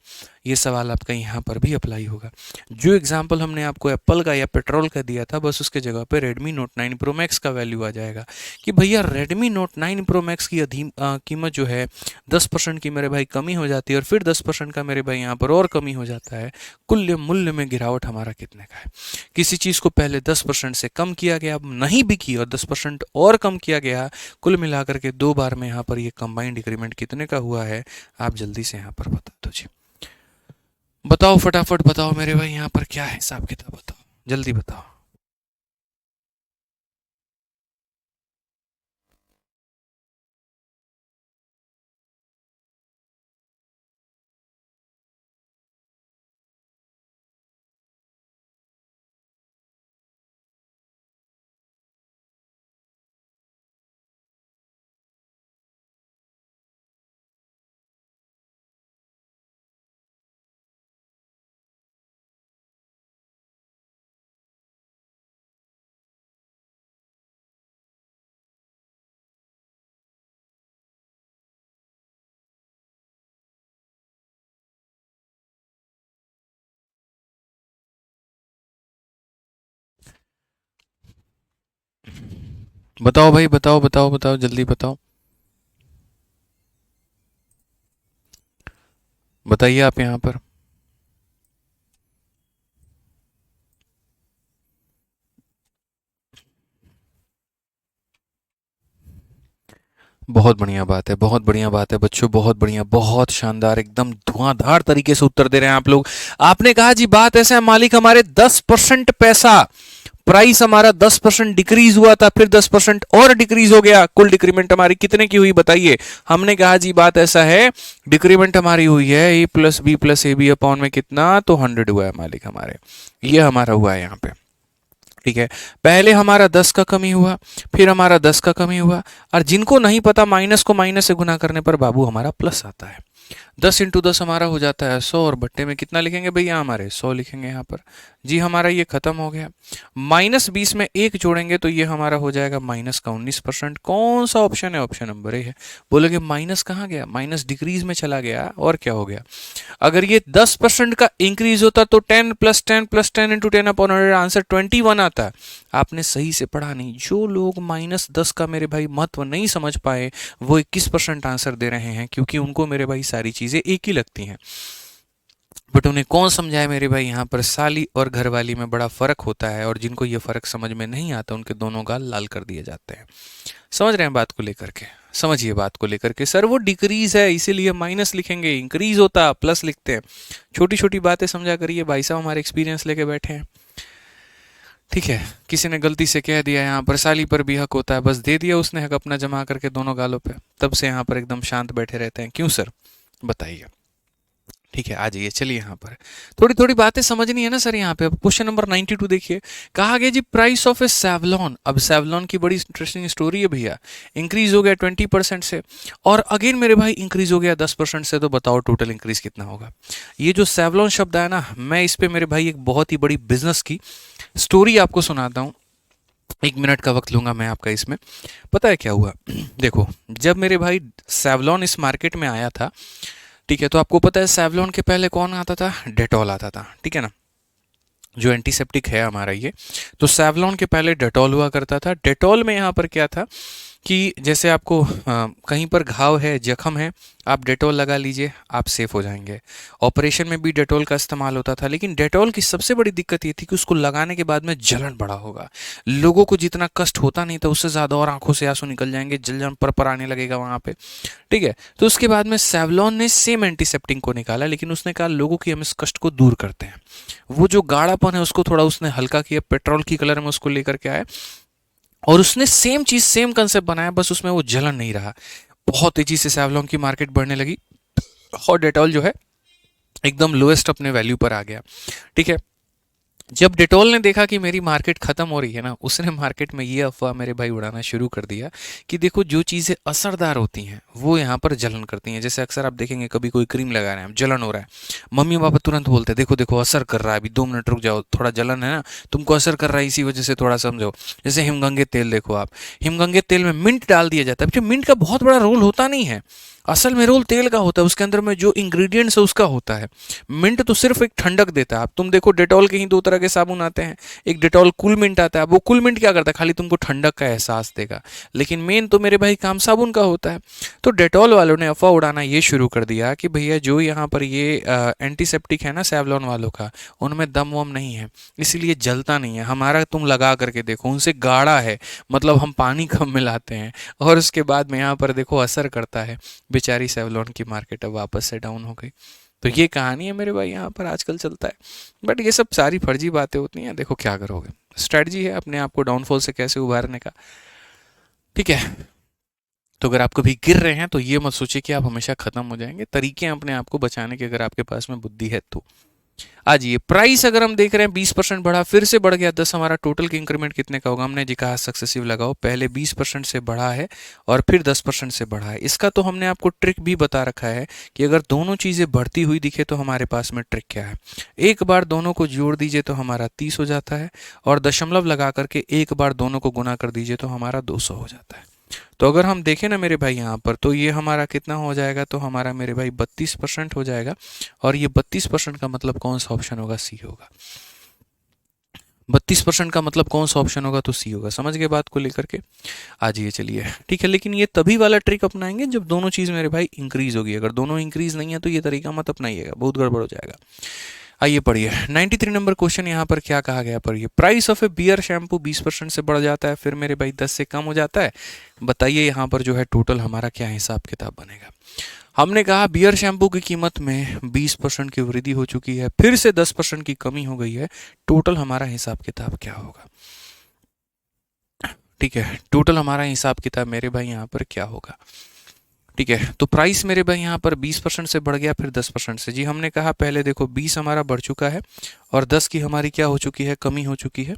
ये सवाल आपका यहाँ पर भी अप्लाई होगा। जो एग्जाम्पल हमने आपको एप्पल का या पेट्रोल का दिया था, बस उसके जगह पे रेडमी नोट 9 प्रो मैक्स का वैल्यू आ जाएगा कि भैया रेडमी नोट 9 प्रो मैक्स की कीमत जो है 10% की मेरे भाई कमी हो जाती है, और फिर 10% का मेरे भाई यहाँ पर और कमी हो जाता है। कुल मूल्य में गिरावट हमारा कितने का है। किसी चीज़ को पहले 10% से कम किया गया, अब नहीं भी की, और 10% और कम किया गया, कुल मिलाकर के 2 बार में यहाँ पर ये कंबाइंड डिक्रीमेंट कितने का हुआ है, आप जल्दी से यहाँ पर बता दो जी। बताओ फटाफट बताओ मेरे भाई, यहाँ पर क्या है हिसाब किताब, बताओ जल्दी बताओ। बताओ भाई, बताओ बताओ बताओ जल्दी बताओ। बताइए आप यहाँ पर। बहुत बढ़िया बात है, बहुत बढ़िया बात है बच्चों, बहुत बढ़िया, बहुत शानदार, एकदम धुआंधार तरीके से उत्तर दे रहे हैं आप लोग। आपने कहा जी बात ऐसा है मालिक, हमारे 10% पैसा, प्राइस हमारा 10% डिक्रीज हुआ था, फिर 10% और डिक्रीज हो गया, कुल डिक्रीमेंट हमारी कितने की हुई बताइए। हमने कहा जी बात ऐसा है, डिक्रीमेंट हमारी हुई है A plus B plus A B upon में कितना, तो 100 हुआ है मालिक हमारे, ये हमारा हुआ है यहाँ पे। ठीक है, पहले हमारा 10 का कमी हुआ, फिर हमारा 10 का कमी हुआ, और जिनको नहीं पता माइनस को माइनस से गुना करने पर बाबू हमारा प्लस आता है। 10 × 10 हमारा हो जाता है 100, और बट्टे में कितना लिखेंगे भैया हमारे 100 लिखेंगे यहाँ पर। जी हमारा ये खत्म हो गया। -20 में एक जोड़ेंगे तो ये हमारा हो जाएगा माइनस का 19%। कौन सा ऑप्शन है, ऑप्शन नंबर ए है। बोलोगे माइनस कहाँ गया, माइनस डिक्रीज में चला गया, और क्या हो गया। अगर ये 10% का इंक्रीज होता तो 10 + 10 + 10 × 10/100 आंसर 21 आता। आपने सही से पढ़ा नहीं। जो लोग -10 का मेरे भाई महत्व नहीं समझ पाए, वो 21% आंसर दे रहे हैं, क्योंकि उनको मेरे भाई सारी चीजें एक ही लगती हैं। बट उन्हें कौन समझाए मेरे भाई, यहाँ पर साली और घरवाली में बड़ा फर्क होता है, और जिनको ये फर्क समझ में नहीं आता उनके दोनों गाल लाल कर दिए जाते हैं। समझ रहे हैं बात को लेकर के, समझिए बात को लेकर के। सर वो डिक्रीज है इसीलिए माइनस लिखेंगे, इंक्रीज होता प्लस लिखते हैं। छोटी छोटी बातें समझा करिए, भाई साहब हमारे एक्सपीरियंस लेके बैठे हैं। ठीक है, किसी ने गलती से कह दिया यहाँ पर साली पर भी हक होता है, बस दे दिया उसने हक अपना जमा करके दोनों गालों पे, तब से यहाँ पर एकदम शांत बैठे रहते हैं। क्यों सर, बताइए। ठीक है, आ जाइए, चलिए यहाँ पर थोड़ी थोड़ी बातें समझनी है ना सर। यहाँ पे अब क्वेश्चन नंबर 92 देखिए, कहा गया जी प्राइस ऑफ ए सेवलॉन। अब सेवलॉन की बड़ी इंटरेस्टिंग स्टोरी है भैया। इंक्रीज हो गया 20% से, और अगेन मेरे भाई इंक्रीज हो गया 10% से, तो बताओ टोटल इंक्रीज कितना होगा। ये जो सेवलॉन शब्द है ना, मैं इस पे मेरे भाई एक बहुत ही बड़ी बिजनेस की स्टोरी आपको सुनाता हूँ। 1 मिनट का वक्त लूंगा मैं आपका इसमें। पता है क्या हुआ देखो, जब मेरे भाई सेवलॉन इस मार्केट में आया था, ठीक है, तो आपको पता है सेवलॉन के पहले कौन आता था, डेटॉल आता था, ठीक है ना, जो एंटीसेप्टिक है हमारा ये। तो सेवलॉन के पहले डेटॉल हुआ करता था। डेटॉल में यहाँ पर क्या था कि जैसे आपको कहीं पर घाव है, जख्म है, आप डेटॉल लगा लीजिए, आप सेफ हो जाएंगे। ऑपरेशन में भी डेटॉल का इस्तेमाल होता था, लेकिन डेटॉल की सबसे बड़ी दिक्कत ये थी कि उसको लगाने के बाद में जलन बड़ा होगा। लोगों को जितना कष्ट होता नहीं था उससे ज़्यादा, और आंखों से आंसू निकल जाएंगे, जलन पर आने लगेगा वहाँ पे। ठीक है, तो उसके बाद में सेवलॉन ने सेम एंटीसेप्टिक को निकाला, लेकिन उसने कहा लोगों की हम इस कष्ट को दूर करते हैं। वो जो गाढ़ापन है उसको थोड़ा उसने हल्का किया, पेट्रोल की कलर में उसको लेकर के आया, और उसने सेम चीज सेम कंसेप्ट बनाया, बस उसमें वो जलन नहीं रहा। बहुत तेजी से सैवलॉन की मार्केट बढ़ने लगी, और डेटॉल जो है एकदम लोएस्ट अपने वैल्यू पर आ गया। ठीक है, जब डेटॉल ने देखा कि मेरी मार्केट खत्म हो रही है ना, उसने मार्केट में ये अफवाह मेरे भाई उड़ाना शुरू कर दिया कि देखो जो चीज़ें असरदार होती हैं वो यहाँ पर जलन करती हैं। जैसे अक्सर आप देखेंगे कभी कोई क्रीम लगा रहे हैं, जलन हो रहा है, मम्मी पापा तुरंत बोलते हैं देखो देखो असर कर रहा है, अभी 2 मिनट रुक जाओ, थोड़ा जलन है ना, तुमको असर कर रहा है, इसी वजह से थोड़ा समझो। जैसे हिमगंगे तेल देखो आप, हिमगंगे तेल में मिंट डाल दिया जाता है, जो मिंट का बहुत बड़ा रोल होता नहीं है, असल में रोल तेल का होता है, उसके अंदर में जो इंग्रेडिएंट्स है उसका होता है। मिंट तो सिर्फ एक ठंडक देता है। आप तुम देखो डेटॉल के ही 2 तरह के साबुन आते हैं, एक डेटॉल कूल मिंट आता है, वो कूल मिंट क्या करता है, खाली तुमको ठंडक का एहसास देगा, लेकिन मेन तो मेरे भाई काम साबुन का होता है। तो डेटॉल वालों ने अफवाह उड़ाना ये शुरू कर दिया कि भैया जो यहाँ पर ये एंटीसेप्टिक है ना सेवलॉन वालों का, उनमें दम वम नहीं है, इसीलिए जलता नहीं है। हमारा तुम लगा करके देखो, उनसे गाढ़ा है, मतलब हम पानी कम मिलाते हैं, और उसके बाद में यहाँ पर देखो असर करता है। बेचारी सेवलॉन की मार्केट अब वापस से डाउन हो गई। तो ये कहानी है मेरे भाई, यहाँ पर आजकल चलता है। बट ये सब सारी फर्जी बातें होती हैं, देखो क्या करोगे, स्ट्रैटेजी है अपने आप को डाउनफॉल से कैसे उभारने का। ठीक है, तो अगर आप कभी गिर रहे हैं तो ये मत सोचिए कि आप हमेशा खत्म हो जाएंगे, तरीके हैं अपने आप को बचाने के अगर आपके पास में बुद्धि है तो। आज ये प्राइस अगर हम देख रहे हैं 20% बढ़ा, फिर से बढ़ गया 10, हमारा टोटल की इंक्रीमेंट कितने का होगा, हमने जी कहा सक्सेसिव लगाओ, पहले 20% से बढ़ा है और फिर 10% से बढ़ा है। इसका तो हमने आपको ट्रिक भी बता रखा है कि अगर दोनों चीज़ें बढ़ती हुई दिखे तो हमारे पास में ट्रिक क्या है, एक बार दोनों को जोड़ दीजिए तो हमारा 30 हो जाता है, और दशमलव लगा करके एक बार दोनों को गुना कर दीजिए तो हमारा 200 हो जाता है। तो अगर हम देखें ना मेरे भाई यहाँ पर, तो ये हमारा कितना हो जाएगा, तो हमारा मेरे भाई 32% हो जाएगा। और ये 32% का मतलब कौन सा ऑप्शन होगा, सी होगा। 32% का मतलब कौन सा ऑप्शन होगा, तो सी होगा। समझ गए बात को लेकर के, आ जाइए चलिए। ठीक है, लेकिन ये तभी वाला ट्रिक अपनाएंगे जब दोनों चीज़ मेरे भाई इंक्रीज होगी, अगर दोनों इंक्रीज नहीं है तो ये तरीका मत अपनाइएगा, बहुत गड़बड़ हो जाएगा। आइए पढ़िए 93 नंबर क्वेश्चन, यहाँ पर क्या कहा गया, पढ़िए। Price of a beer shampoo 20% से बढ़ जाता है, फिर मेरे भाई 10 से कम हो जाता है। बताइए यहाँ पर जो है टोटल हमारा क्या हिसाब किताब बनेगा। हमने कहा बियर शैम्पू की कीमत में 20% की वृद्धि हो चुकी है, फिर से 10% की कमी हो गई है, टोटल हमारा हिसाब किताब क्या होगा। ठीक है, टोटल हमारा हिसाब किताब मेरे भाई यहाँ पर क्या होगा। ठीक है, तो प्राइस मेरे भाई यहाँ पर 20% से बढ़ गया, फिर 10% से। जी हमने कहा पहले देखो 20 हमारा बढ़ चुका है और 10 की हमारी क्या हो चुकी है, कमी हो चुकी है।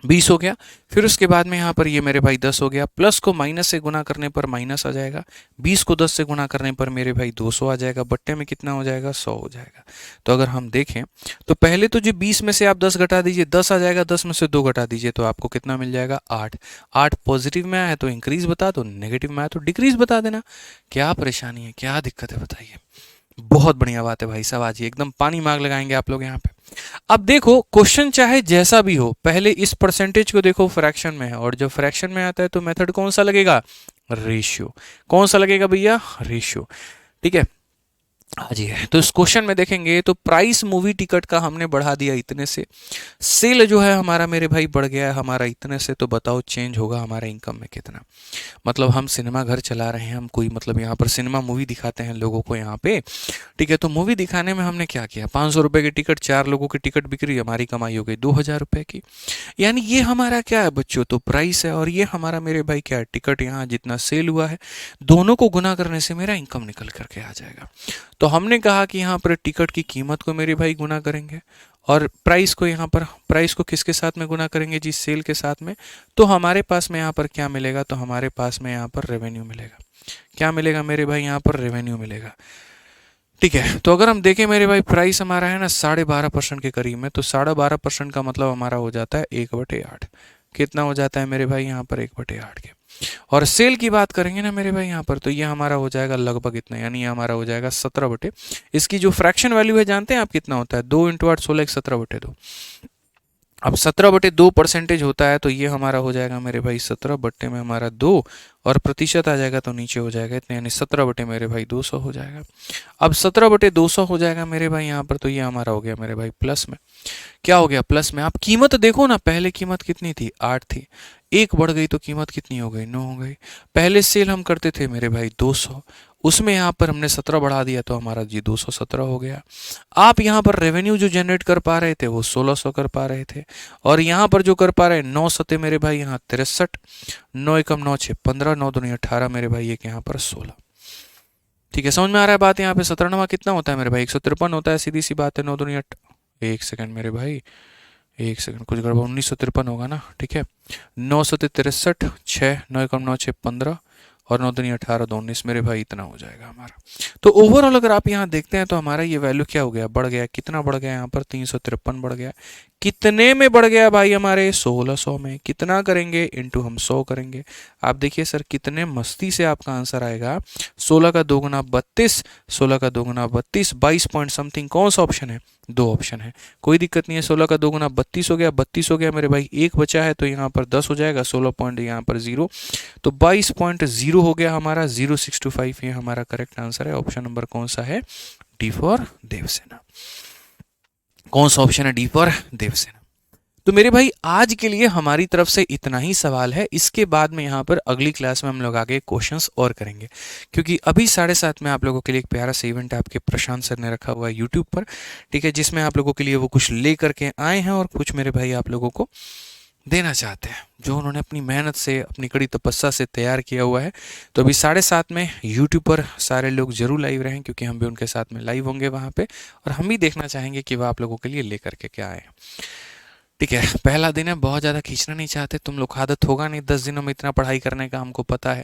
20 हो गया, फिर उसके बाद में यहाँ पर ये मेरे भाई 10 हो गया, प्लस को माइनस से गुना करने पर माइनस आ जाएगा, 20 को 10 से गुना करने पर मेरे भाई 200 आ जाएगा, बट्टे में कितना हो जाएगा, 100 हो जाएगा। तो अगर हम देखें तो पहले तो जो 20 में से आप 10 घटा दीजिए, 10 आ जाएगा, 10 में से 2 घटा दीजिए तो आपको कितना मिल जाएगा, 8। 8 पॉजिटिव में आया है तो इंक्रीज बता दो, नेगेटिव में आया तो डिक्रीज बता देना। क्या परेशानी है, क्या दिक्कत है, बताइए। बहुत बढ़िया बात है भाई साहब, आज एकदम पानी मार्क लगाएंगे आप लोग यहाँ पे। अब देखो क्वेश्चन चाहे जैसा भी हो, पहले इस परसेंटेज को देखो फ्रैक्शन में है, और जब फ्रैक्शन में आता है तो मेथड कौन सा लगेगा, रेशियो। कौन सा लगेगा भैया, रेशियो। ठीक है, हाँ जी है। तो इस क्वेश्चन में देखेंगे तो प्राइस मूवी टिकट का हमने बढ़ा दिया इतने से, सेल जो है हमारा मेरे भाई बढ़ गया है हमारा इतने से, तो बताओ चेंज होगा हमारे इनकम में कितना। मतलब हम सिनेमा घर चला रहे हैं, हम कोई मतलब यहाँ पर सिनेमा मूवी दिखाते हैं लोगों को यहाँ पे। ठीक है, तो मूवी दिखाने में हमने क्या किया, 500 रुपये की टिकट, 4 लोगों की टिकट बिक रही, हमारी कमाई हो गई 2000 रुपये की। यानी ये हमारा क्या है बच्चों, तो प्राइस है, और ये हमारा मेरे भाई क्या है, टिकट। यहाँ जितना सेल हुआ है दोनों को गुना करने से मेरा इनकम निकल करके आ जाएगा। तो हमने कहा कि यहाँ पर टिकट की कीमत को मेरे भाई गुना करेंगे, और प्राइस को यहाँ पर, प्राइस को किसके साथ में गुना करेंगे जी, सेल के साथ में। तो हमारे पास में यहाँ पर क्या मिलेगा, तो हमारे पास में यहाँ पर रेवेन्यू मिलेगा। क्या मिलेगा मेरे भाई, यहाँ पर रेवेन्यू मिलेगा। ठीक है, तो अगर हम देखें मेरे भाई प्राइस हमारा है ना 12.5% के करीब में, तो 12.5% का मतलब हमारा हो जाता है 1/8। कितना हो जाता है मेरे भाई यहाँ पर, 1/8 के। और सेल की बात करेंगे ना मेरे भाई यहाँ पर, तो ये हमारा हो जाएगा लगभग इतना, यानी ये हमारा हो जाएगा 17 इसकी जो फ्रैक्शन वैल्यू है जानते हैं आप कितना होता है, 2 × 8 16 17/2। अब 17/2% होता है, तो ये हमारा हो जाएगा मेरे भाई 17 बट्टे में हमारा 2, और प्रतिशत आ जाएगा तो नीचे हो जाएगा इतने, यानी 17 बटे मेरे भाई 200 हो जाएगा। अब 17/200 हो जाएगा मेरे भाई यहाँ पर, तो ये हमारा हो गया मेरे भाई प्लस में। क्या हो गया, प्लस में। आप कीमत देखो ना, पहले कीमत कितनी थी, 8 थी, एक बढ़ गई तो कीमत कितनी हो गई, 9 हो गई। पहले सेल हम करते थे मेरे भाई 200, उसमें यहाँ पर हमने 17 बढ़ा दिया तो हमारा जी 217 हो गया। आप यहाँ पर रेवेन्यू जो जनरेट कर पा रहे थे वो 1600 कर पा रहे थे, और यहाँ पर जो कर पा रहे हैं 9 सते मेरे भाई यहाँ 63, 9 एकम 9 6 15, 9 दूनी 18 मेरे भाई एक यहाँ पर 16। ठीक है, समझ में आ रहा है बात। यहाँ पे 17वां कितना होता है मेरे भाई, 153 होता है, सीधी सी बात है। 9 दूनी 8, एक सेकंड मेरे भाई, एक सेकंड, कुछ गड़बड़, 1953 होगा ना। ठीक है, 9 सते 63, 6 9 एकम 9 6 15, और 9 दूनी 18 2 19 मेरे भाई इतना हो जाएगा हमारा। तो ओवरऑल अगर आप यहाँ देखते हैं तो हमारा ये वैल्यू क्या हो गया, बढ़ गया। कितना बढ़ गया यहाँ पर, 353 बढ़ गया। कितने में बढ़ गया भाई हमारे, 1600 में। कितना करेंगे, इंटू हम 100 करेंगे। आप देखिए सर कितने मस्ती से आपका आंसर आएगा। 16 का 2 गुना 32, 16 का 2 गुना 32, 22 पॉइंट समथिंग। कौन सा ऑप्शन है, 2 ऑप्शन है, कोई दिक्कत नहीं है। 16 का 2 गुना 32 हो गया, 32 हो गया मेरे भाई, एक बचा है तो यहाँ पर 10 हो जाएगा, 16 पॉइंट यहाँ पर 0, तो 22.0 हो गया हमारा, 0625। ये हमारा करेक्ट आंसर है। ऑप्शन नंबर कौन सा है, डी फॉर देवसेना। कौन सा ऑप्शन है, डी फॉर देवसेना। तो मेरे भाई आज के लिए हमारी तरफ से इतना ही सवाल है। इसके बाद में यहाँ पर अगली क्लास में हम लोग आगे क्वेश्चंस और करेंगे, क्योंकि अभी 7:30 में आप लोगों के लिए एक प्यारा सा इवेंट आपके प्रशांत सर ने रखा हुआ है यूट्यूब पर, ठीक है, जिसमें आप लोगों के लिए वो कुछ ले करके आए हैं और कुछ मेरे भाई आप लोगों को देना चाहते हैं, जो उन्होंने अपनी मेहनत से, अपनी कड़ी तपस्या से तैयार किया हुआ है। तो अभी 7:30 में यूट्यूब पर सारे लोग जरूर लाइव रहें, क्योंकि हम भी उनके साथ में लाइव होंगे वहाँ पे, और हम भी देखना चाहेंगे कि वह आप लोगों के लिए ले करके क्या आए। ठीक है, पहला दिन है, बहुत ज़्यादा खींचना नहीं चाहते, तुम लोग आदत होगा नहीं 10 दिनों में इतना पढ़ाई करने का, हमको पता है।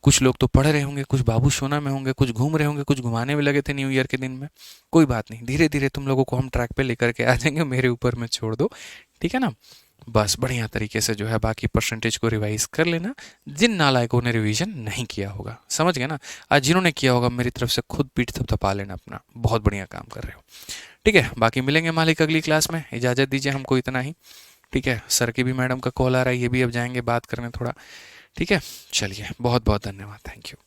कुछ लोग तो पढ़ रहे होंगे, कुछ बाबू सोना में होंगे, कुछ घूम रहे होंगे, कुछ घुमाने में लगे थे न्यू ईयर के दिन में। कोई बात नहीं, धीरे धीरे तुम लोगों को हम ट्रैक पे लेकर के आ जाएंगे, मेरे ऊपर में छोड़ दो, ठीक है ना। बस बढ़िया तरीके से जो है बाकी परसेंटेज को रिवाइज कर लेना, जिन नालायकों ने रिवीजन नहीं किया होगा, समझ गए ना। आज जिन्होंने किया होगा मेरी तरफ से खुद पीठ थपथपा लेना अपना, बहुत बढ़िया काम कर रहे हो। ठीक है, बाकी मिलेंगे मालिक अगली क्लास में, इजाज़त दीजिए हमको इतना ही। ठीक है, सर की भी मैडम का कॉल आ रहा है, ये भी अब जाएंगे बात करने थोड़ा। ठीक है, चलिए, बहुत बहुत धन्यवाद, थैंक यू।